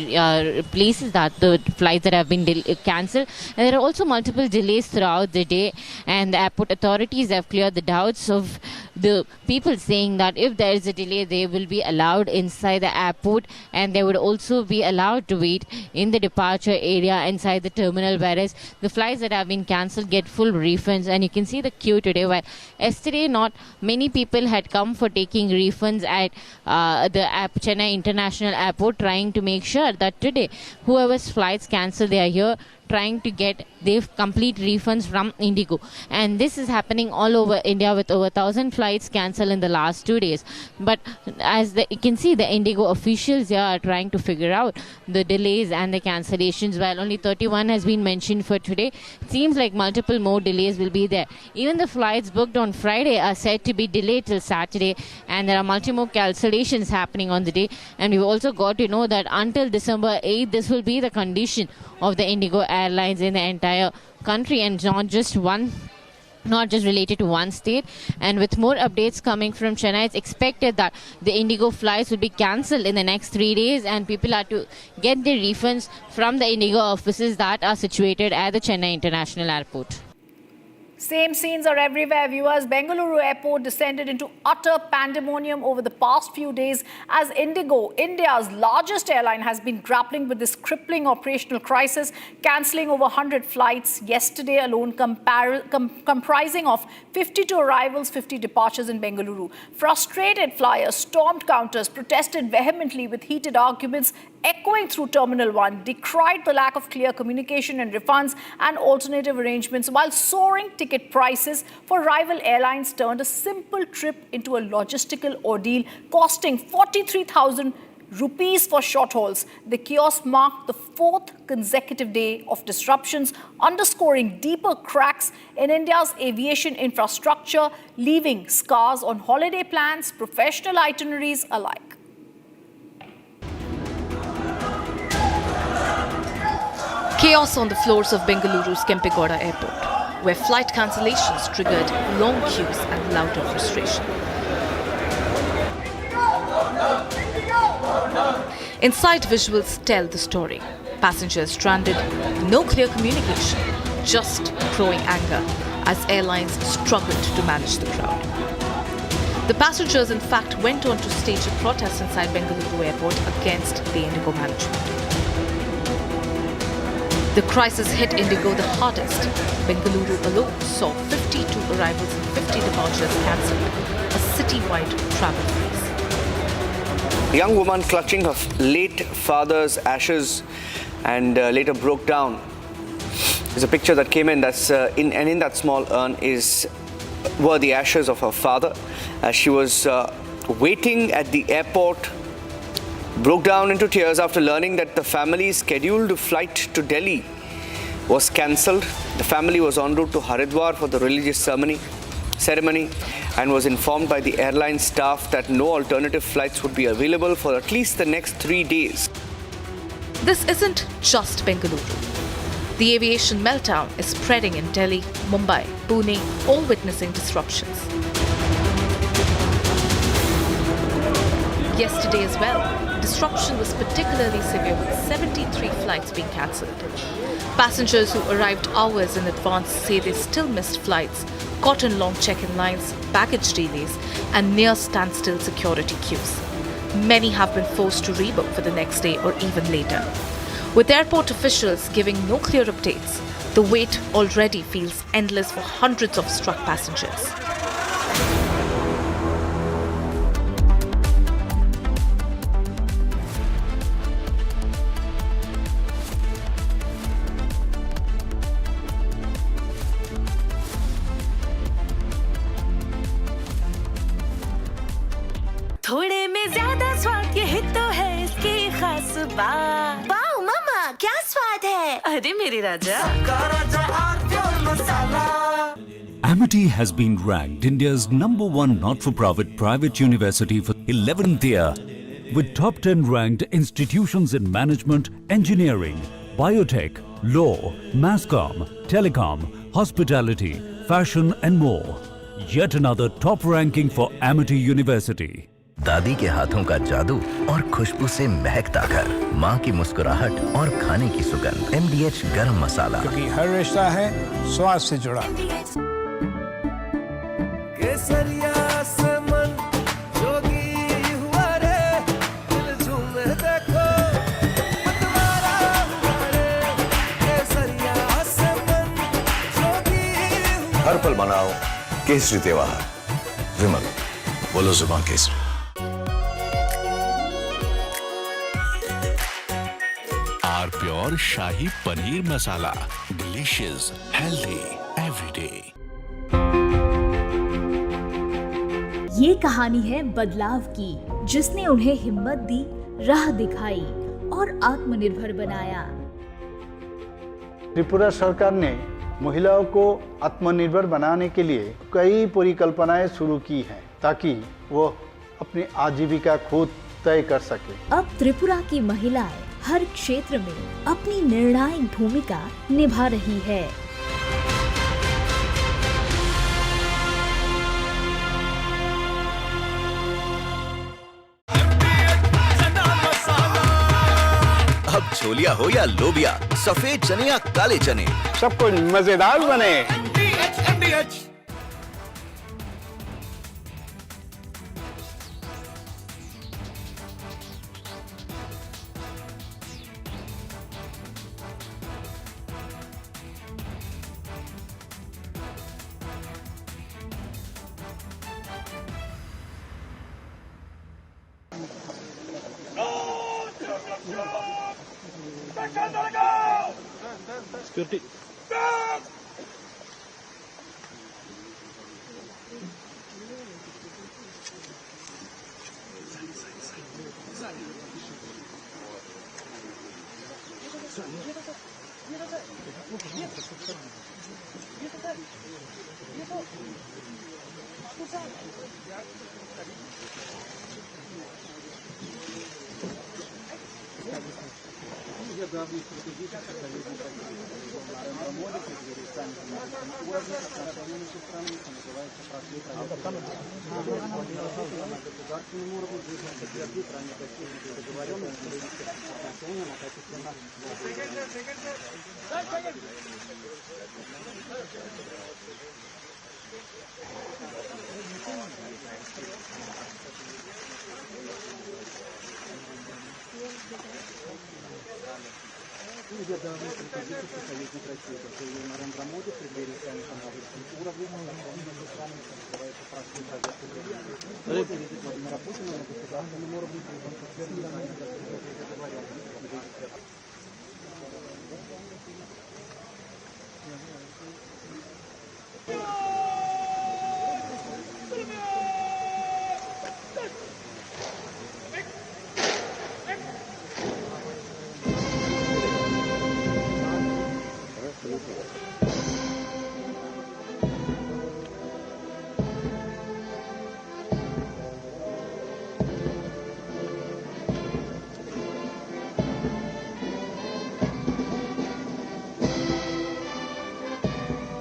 places that the flights that have been cancelled. And there are also multiple delays throughout the day, and the airport authorities have cleared the doubts of the people saying that if there is a delay, they will be allowed inside the airport, and they would also be allowed to wait in the departure area inside the terminal, whereas the flights that have been cancelled get full refunds. And you can see the queue today, where yesterday not many people had come for taking refunds at the Chennai International Airport, trying to make sure that today whoever's flights cancelled, they are here trying to get their complete refunds from Indigo. And this is happening all over India, with over 1,000 flights cancelled in the last 2 days. But as you can see, the Indigo officials here are trying to figure out the delays and the cancellations. While only 31 has been mentioned for today, it seems like multiple more delays will be there. Even the flights booked on Friday are said to be delayed till Saturday, and there are multiple more cancellations happening on the day. And we've also got to know that until December 8th, this will be the condition of the Indigo Airlines in the entire country, and not just related to one state. And with more updates coming from Chennai, it's expected that the Indigo flights will be cancelled in the next 3 days, and people are to get their refunds from the Indigo offices that are situated at the Chennai International Airport. Same scenes are everywhere, viewers. Bengaluru Airport descended into utter pandemonium over the past few days as Indigo, India's largest airline, has been grappling with this crippling operational crisis, cancelling over 100 flights yesterday alone, comprising of 52 arrivals, 50 departures in Bengaluru. Frustrated flyers stormed counters, protested vehemently with heated arguments echoing through Terminal 1, decried the lack of clear communication and refunds and alternative arrangements, while soaring ticket prices for rival airlines turned a simple trip into a logistical ordeal, costing 43,000 rupees for short hauls. The chaos marked the 4th consecutive day of disruptions, underscoring deeper cracks in India's aviation infrastructure, leaving scars on holiday plans, professional itineraries alike. Chaos on the floors of Bengaluru's Kempegowda Airport, where flight cancellations triggered long queues and louder frustration. Inside visuals tell the story. Passengers stranded, no clear communication, just growing anger as airlines struggled to manage the crowd. The passengers, in fact, went on to stage a protest inside Bengaluru Airport against the Indigo management. The crisis hit Indigo the hardest. Bengaluru alone saw 52 arrivals and 50 departures cancelled, a citywide travel freeze. A young woman clutching her late father's ashes and later broke down. There's a picture that came in. In that small urn were the ashes of her father. As she was waiting at the airport, broke down into tears after learning that the family's scheduled flight to Delhi was cancelled. The family was en route to Haridwar for the religious ceremony and was informed by the airline staff that no alternative flights would be available for at least the next 3 days. This isn't just Bengaluru. The aviation meltdown is spreading in Delhi, Mumbai, Pune, all witnessing disruptions. Yesterday as well, disruption was particularly severe with 73 flights being cancelled. Passengers who arrived hours in advance say they still missed flights, caught in long check-in lines, baggage delays, and near standstill security queues. Many have been forced to rebook for the next day or even later. With airport officials giving no clear updates, the wait already feels endless for hundreds of struck passengers. थोड़े में ज्यादा स्वाद यही तो है इसकी खास बात। वाओ मामा, क्या स्वाद है? अरे मेरे राजा। Amity has been ranked India's #1 not-for-profit private university for 11th year, with top 10 ranked institutions in management, engineering, biotech, law, mass comm, telecom, hospitality, fashion and more. Yet another top ranking for Amity University. दादी के हाथों का जादू और खुशबू से महकता घर, माँ की मुस्कुराहट और खाने की सुगंध। MDH गरम मसाला, क्योंकि हर रिश्ता है स्वाद से जुड़ा। केसरिया केसरी त्योहार। विमल, बोलो जुबान केसरी। Are pure shahi paneer masala, delicious, healthy everyday. ये कहानी है बदलाव की, जिसने उन्हें हिम्मत दी, राह दिखाई और आत्मनिर्भर बनाया। त्रिपुरा सरकार ने महिलाओं को आत्मनिर्भर बनाने के लिए कई परिकल्पनाएं शुरू की हैं ताकि वो अपनी आजीविका खुद तय कर सके। अब त्रिपुरा की महिलाएं हर क्षेत्र में अपनी निर्णायक भूमिका निभा रही है। अब छोलिया हो या लोबिया, सफेद चने या काले चने, सब कुछ मजेदार बने। Security.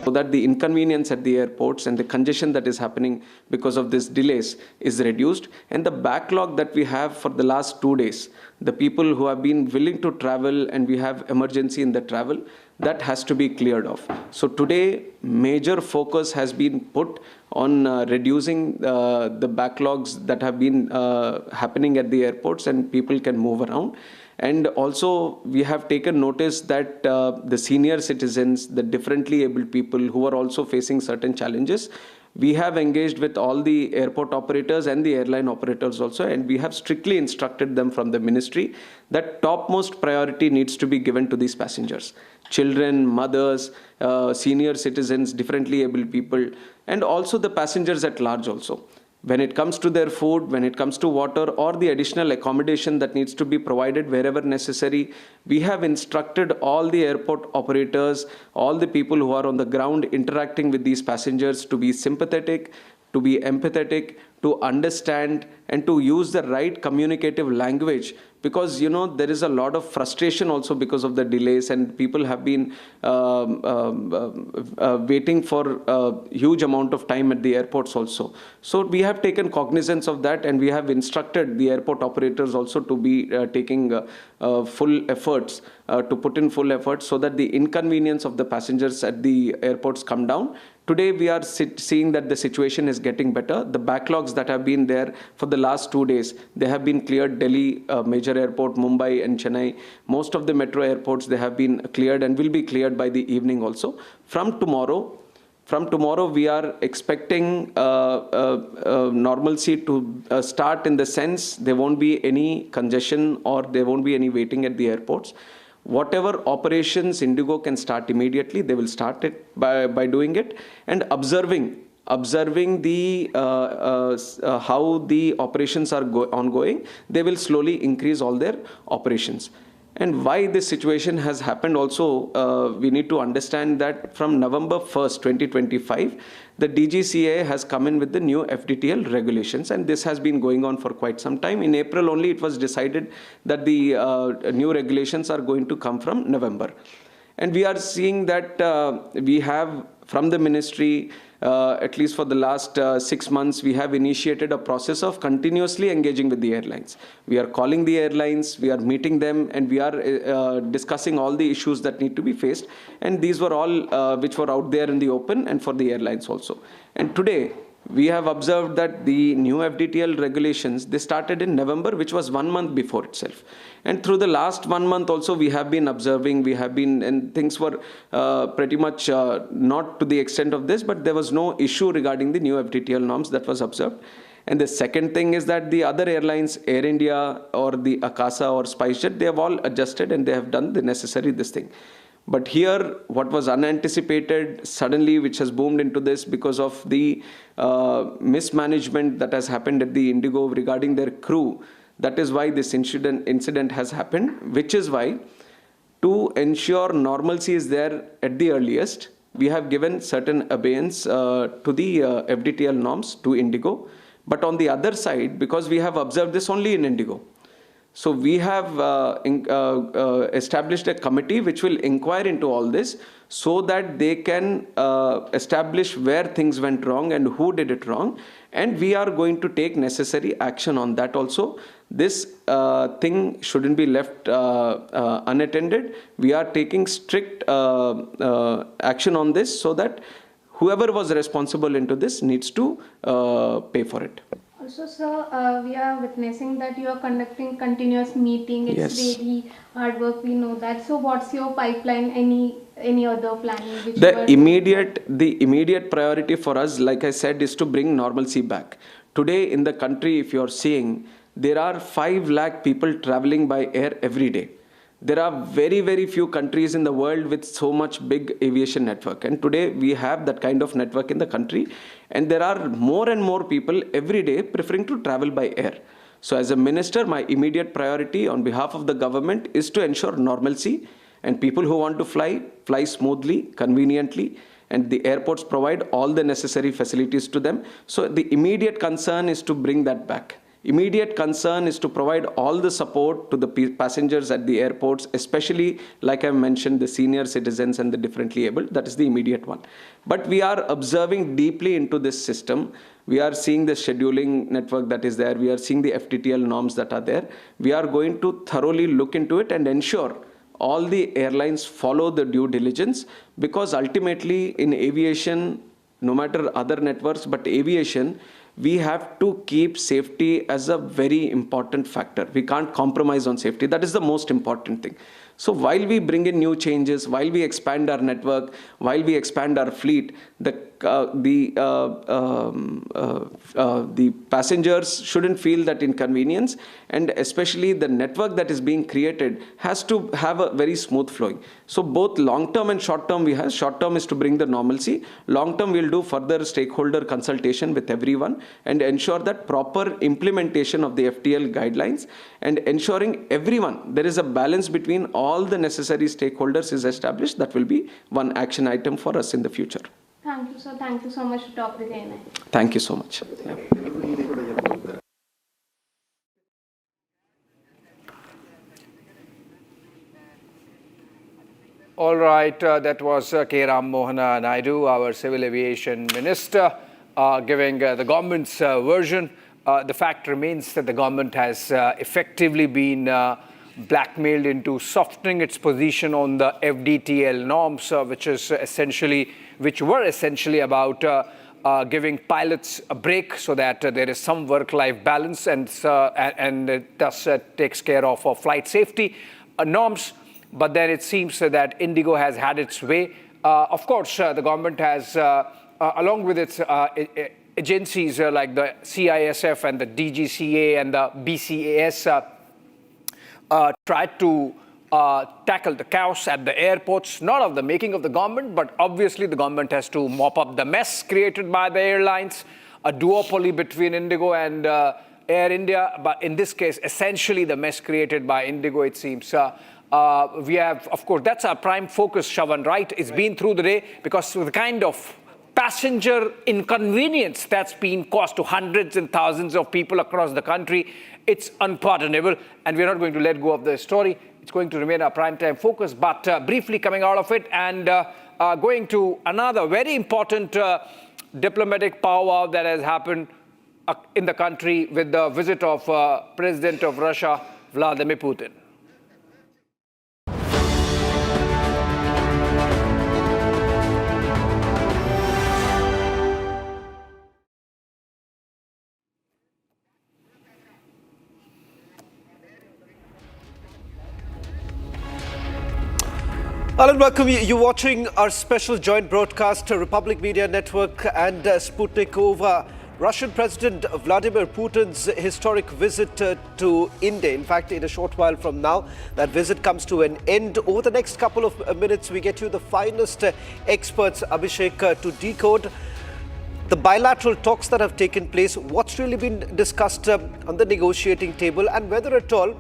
So that the inconvenience at the airports and the congestion that is happening because of these delays is reduced, and the backlog that we have for the last 2 days, the people who have been willing to travel and we have emergency in the travel, that has to be cleared off. So today, major focus has been put on reducing the backlogs that have been happening at the airports, and people can move around. And also, we have taken notice that the senior citizens, the differently abled people who are also facing certain challenges, we have engaged with all the airport operators and the airline operators also, and we have strictly instructed them from the ministry that topmost priority needs to be given to these passengers. Children, mothers, senior citizens, differently abled people, and also the passengers at large also. When it comes to their food, when it comes to water or the additional accommodation that needs to be provided wherever necessary, we have instructed all the airport operators, all the people who are on the ground interacting with these passengers to be sympathetic, to be empathetic, to understand and to use the right communicative language, because there is a lot of frustration also because of the delays, and people have been waiting for a huge amount of time at the airports also. So we have taken cognizance of that, and we have instructed the airport operators also to be taking full efforts, to put in full efforts so that the inconvenience of the passengers at the airports come down. Today we are seeing that the situation is getting better. The backlogs that have been there for the last 2 days, they have been cleared. Delhi major airport, Mumbai and Chennai, most of the metro airports, they have been cleared and will be cleared by the evening also. From tomorrow, From tomorrow, we are expecting normalcy to start, in the sense there won't be any congestion or there won't be any waiting at the airports. Whatever operations Indigo can start immediately, they will start it by doing it, and observing the how the operations are ongoing. They will slowly increase all their operations. And why this situation has happened also, we need to understand that from November 1st, 2025, the DGCA has come in with the new FDTL regulations, and this has been going on for quite some time. In April only, it was decided that the new regulations are going to come from November. And we are seeing that we have, from the ministry, at least for the last 6 months, we have initiated a process of continuously engaging with the airlines. We are calling the airlines, we are meeting them, and we are discussing all the issues that need to be faced. And these were all which were out there in the open, and for the airlines also. And today, we have observed that the new FDTL regulations, they started in November, which was 1 month before itself. And through the last 1 month also, we have been observing, and things were pretty much not to the extent of this, but there was no issue regarding the new FDTL norms that was observed. And the second thing is that the other airlines, Air India or the Akasa or SpiceJet, they have all adjusted and they have done the necessary this thing. But here, what was unanticipated suddenly, which has boomed into this because of the mismanagement that has happened at the Indigo regarding their crew, that is why this incident has happened, which is why, to ensure normalcy is there at the earliest, we have given certain abeyance to the FDTL norms to Indigo. But on the other side, because we have observed this only in Indigo, so we have established a committee which will inquire into all this so that they can establish where things went wrong and who did it wrong. And we are going to take necessary action on that also. This thing shouldn't be left unattended. We are taking strict action on this so that whoever was responsible into this needs to pay for it. Also, sir, we are witnessing that you are conducting continuous meeting. It's really hard work. We know that. So, what's your pipeline? Any other planning? Which The immediate priority for us, like I said, is to bring normalcy back. Today in the country, if you are seeing, there are 5 lakh people traveling by air every day. There are very, very few countries in the world with so much big aviation network. And today we have that kind of network in the country. And there are more and more people every day preferring to travel by air. So as a minister, my immediate priority on behalf of the government is to ensure normalcy. And people who want to fly smoothly, conveniently. And the airports provide all the necessary facilities to them. So the immediate concern is to bring that back. Immediate concern is to provide all the support to the passengers at the airports, especially, like I mentioned, the senior citizens and the differently abled. That is the immediate one. But we are observing deeply into this system. We are seeing the scheduling network that is there. We are seeing the FTTL norms that are there. We are going to thoroughly look into it and ensure all the airlines follow the due diligence, because ultimately in aviation, no matter other networks, but aviation, we have to keep safety as a very important factor. We can't compromise on safety. That is the most important thing. So while we bring in new changes, while we expand our network, while we expand our fleet, the passengers shouldn't feel that inconvenience, and especially the network that is being created has to have a very smooth flowing. So both long term and short term we have. Short term is to bring the normalcy. Long term we'll do further stakeholder consultation with everyone and ensure that proper implementation of the FTL guidelines, and ensuring everyone, there is a balance between all the necessary stakeholders is established. That will be one action item for us in the future. Thank you, sir. Thank you so much to talk with ANI. Thank you so much. Yeah. All right, that was K. Ram Mohana Naidu, our Civil Aviation Minister, giving the government's version. The fact remains that the government has effectively been blackmailed into softening its position on the FDTL norms, which were essentially about giving pilots a break so that there is some work-life balance, and thus takes care of flight safety norms. But then it seems that Indigo has had its way Of course, the government has, along with its agencies like the CISF and the DGCA and the BCAS, tried to tackle the chaos at the airports, not of the making of the government, but obviously the government has to mop up the mess created by the airlines, a duopoly between Indigo and Air India, but in this case, essentially the mess created by Indigo, it seems. We have, of course, that's our prime focus, Shravan, right? It's been through the day because of the kind of passenger inconvenience that's been caused to hundreds and thousands of people across the country. It's unpardonable, and we're not going to let go of the story. It's going to remain our primetime focus, but briefly coming out of it and going to another very important diplomatic powwow that has happened in the country with the visit of President of Russia, Vladimir Putin. Hello and welcome. You're watching our special joint broadcast, Republic Media Network and Sputnik, over Russian President Vladimir Putin's historic visit to India. In fact, in a short while from now, that visit comes to an end. Over the next couple of minutes, we get you the finest experts, Abhishek, to decode the bilateral talks that have taken place, what's really been discussed on the negotiating table, and whether at all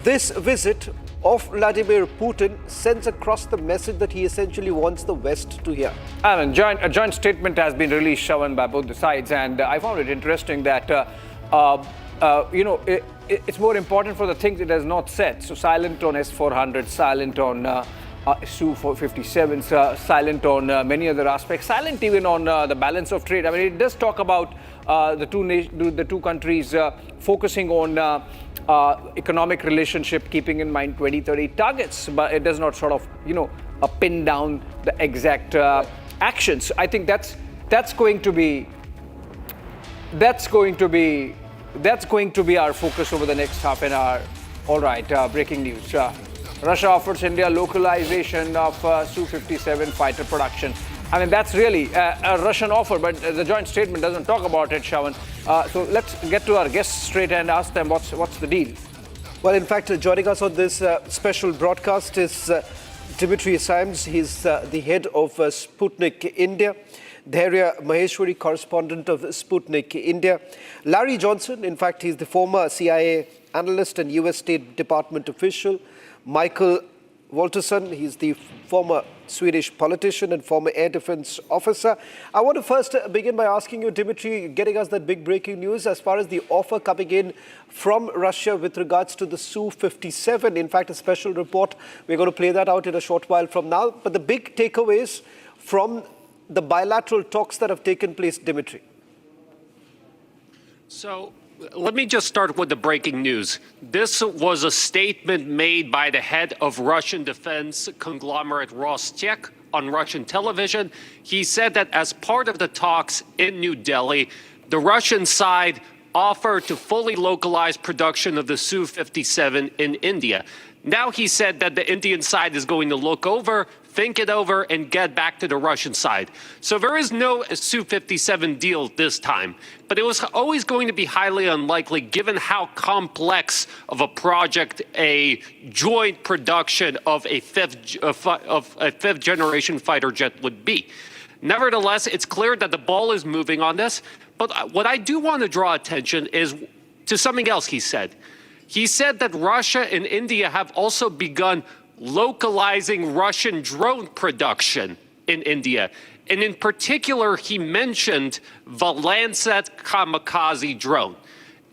this visit of Vladimir Putin sends across the message that he essentially wants the West to hear. And a joint statement has been released, Shravan, by both the sides, and I found it interesting that, it's more important for the things it has not said. So silent on S-400, silent on Su-57, silent on many other aspects, silent even on the balance of trade. I mean, it does talk about the two countries focusing on economic relationship, keeping in mind 2030 targets, but it does not sort of, pin down the exact actions. I think that's going to be our focus over the next half an hour. All right, breaking news. Russia offers India localization of Su-57 fighter production. I mean, that's really a Russian offer, but the joint statement doesn't talk about it, Shravan. So let's get to our guests straight and ask them what's the deal. Well, in fact, joining us on this special broadcast is Dimitri Symes. He's the head of Sputnik India. Dhairya Maheshwari, correspondent of Sputnik India. Larry Johnson, in fact, he's the former CIA analyst and US State Department official. Michael Walterson, he's the former Swedish politician and former air defense officer. I want to first begin by asking you, Dimitri, getting us that big breaking news as far as the offer coming in from Russia with regards to the Su-57. In fact, a special report, we're going to play that out in a short while from now. But the big takeaways from the bilateral talks that have taken place, Dimitri. So let me just start with the breaking news. This was a statement made by the head of Russian defense conglomerate Rostec on Russian television. He said that as part of the talks in New Delhi, the Russian side offered to fully localize production of the Su-57 in India. Now he said that the Indian side is going to look over, think it over, and get back to the Russian side. So there is no Su-57 deal this time. But it was always going to be highly unlikely given how complex of a project a joint production of a fifth generation fighter jet would be. Nevertheless, it's clear that the ball is moving on this. But what I do want to draw attention is to something else he said. He said that Russia and India have also begun localizing Russian drone production in India. And in particular, he mentioned the Lancet kamikaze drone.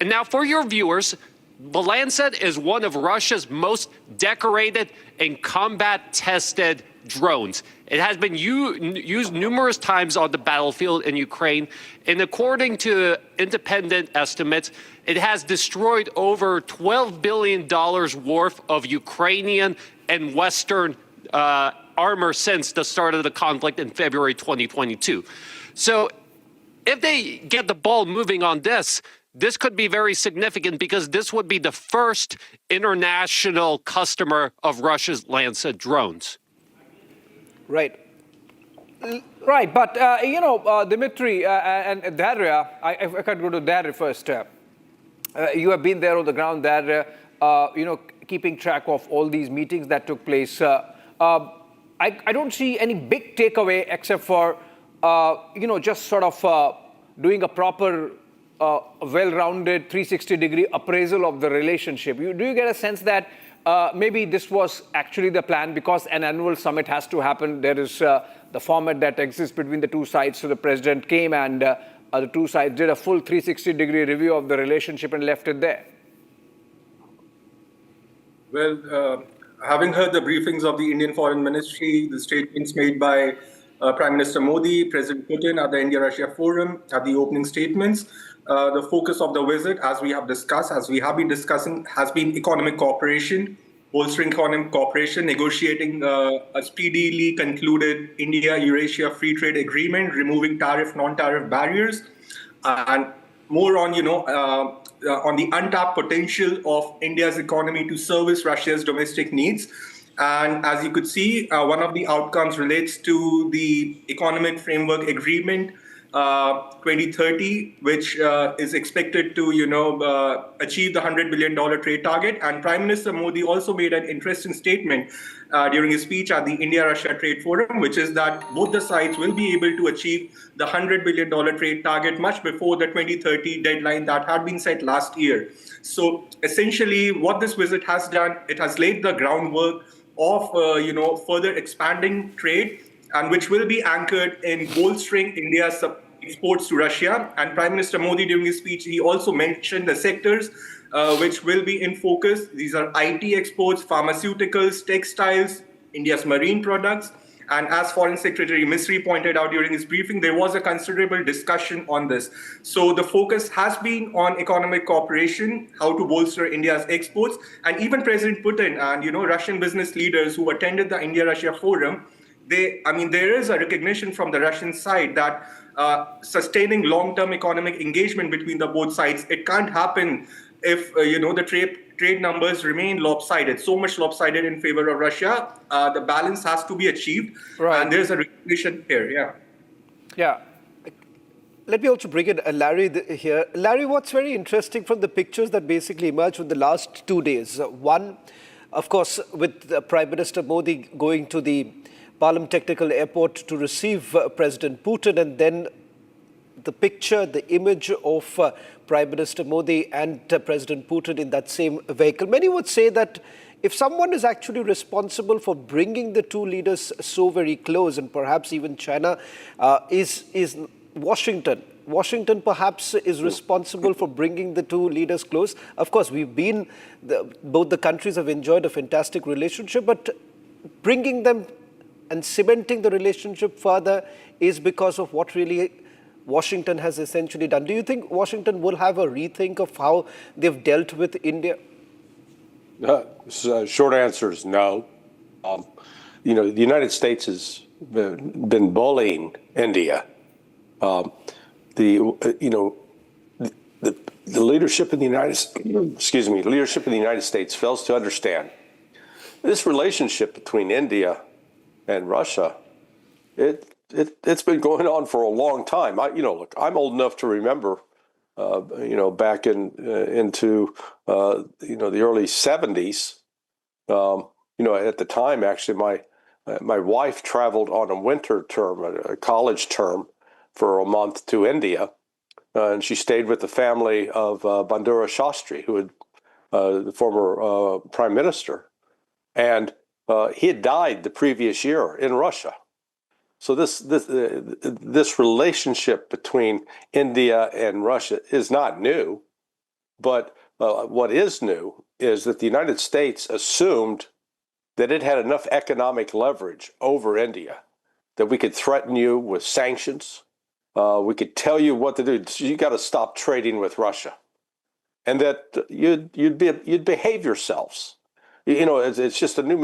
And now for your viewers, the Lancet is one of Russia's most decorated and combat-tested drones. It has been used numerous times on the battlefield in Ukraine, and according to independent estimates, it has destroyed over $12 billion worth of Ukrainian and Western armor since the start of the conflict in February 2022. So if they get the ball moving on this could be very significant because this would be the first international customer of Russia's Lancet drones. Right. Right, but Dimitri and Daria, if I could go to Daria first. You have been there on the ground there, keeping track of all these meetings that took place. I don't see any big takeaway except for, just sort of doing a proper, well-rounded 360-degree appraisal of the relationship. Do you get a sense that maybe this was actually the plan because an annual summit has to happen? There is the format that exists between the two sides. So the president came and the two sides did a full 360-degree review of the relationship and left it there. Well, having heard the briefings of the Indian Foreign Ministry, the statements made by Prime Minister Modi, President Putin at the India-Russia Forum, at the opening statements, the focus of the visit, as we have been discussing, has been economic cooperation, bolstering economic cooperation, negotiating a speedily concluded India-Eurasia Free Trade Agreement, removing non-tariff barriers, and more on, on the untapped potential of India's economy to service Russia's domestic needs. And as you could see, one of the outcomes relates to the Economic Framework Agreement 2030, which is expected to, achieve the $100 billion trade target. And Prime Minister Modi also made an interesting statement during his speech at the India-Russia Trade Forum, which is that both the sides will be able to achieve the $100 billion trade target much before the 2030 deadline that had been set last year. So essentially, what this visit has done, it has laid the groundwork of, further expanding trade, and which will be anchored in bolstering India's exports to Russia. And Prime Minister Modi, during his speech, he also mentioned the sectors which will be in focus. These are IT exports, pharmaceuticals, textiles, India's marine products. And as Foreign Secretary Misri pointed out during his briefing, there was a considerable discussion on this. So the focus has been on economic cooperation, how to bolster India's exports. And even President Putin and, Russian business leaders who attended the India-Russia Forum, there is a recognition from the Russian side that sustaining long-term economic engagement between the both sides, it can't happen if, the trade numbers remain lopsided, so much lopsided in favor of Russia. The balance has to be achieved. Right. And there's a recognition here, Yeah. Let me also bring in Larry here. Larry, what's very interesting from the pictures that basically emerged from the last 2 days? One, of course, with Prime Minister Modi going to the Palam Technical Airport to receive President Putin, and then the picture, the image of Prime Minister Modi and President Putin in that same vehicle. Many would say that if someone is actually responsible for bringing the two leaders so very close, and perhaps even China, is Washington. Washington perhaps is responsible for bringing the two leaders close. Of course, both the countries have enjoyed a fantastic relationship, but bringing them and cementing the relationship further is because of what really Washington has essentially done. Do you think Washington will have a rethink of how they've dealt with India? Short answer is no. The United States has been bullying India. The leadership in the United States fails to understand this relationship between India and Russia. It's been going on for a long time. Look, I'm old enough to remember, back into the early 70s. At the time, actually, my wife traveled on a winter term, a college term, for a month to India, and she stayed with the family of Bandura Shastri, who had the former prime minister, and he had died the previous year in Russia. So this relationship between India and Russia is not new, but what is new is that the United States assumed that it had enough economic leverage over India that we could threaten you with sanctions. We could tell you what to do. You got to stop trading with Russia, and that you'd behave yourselves. It's just a new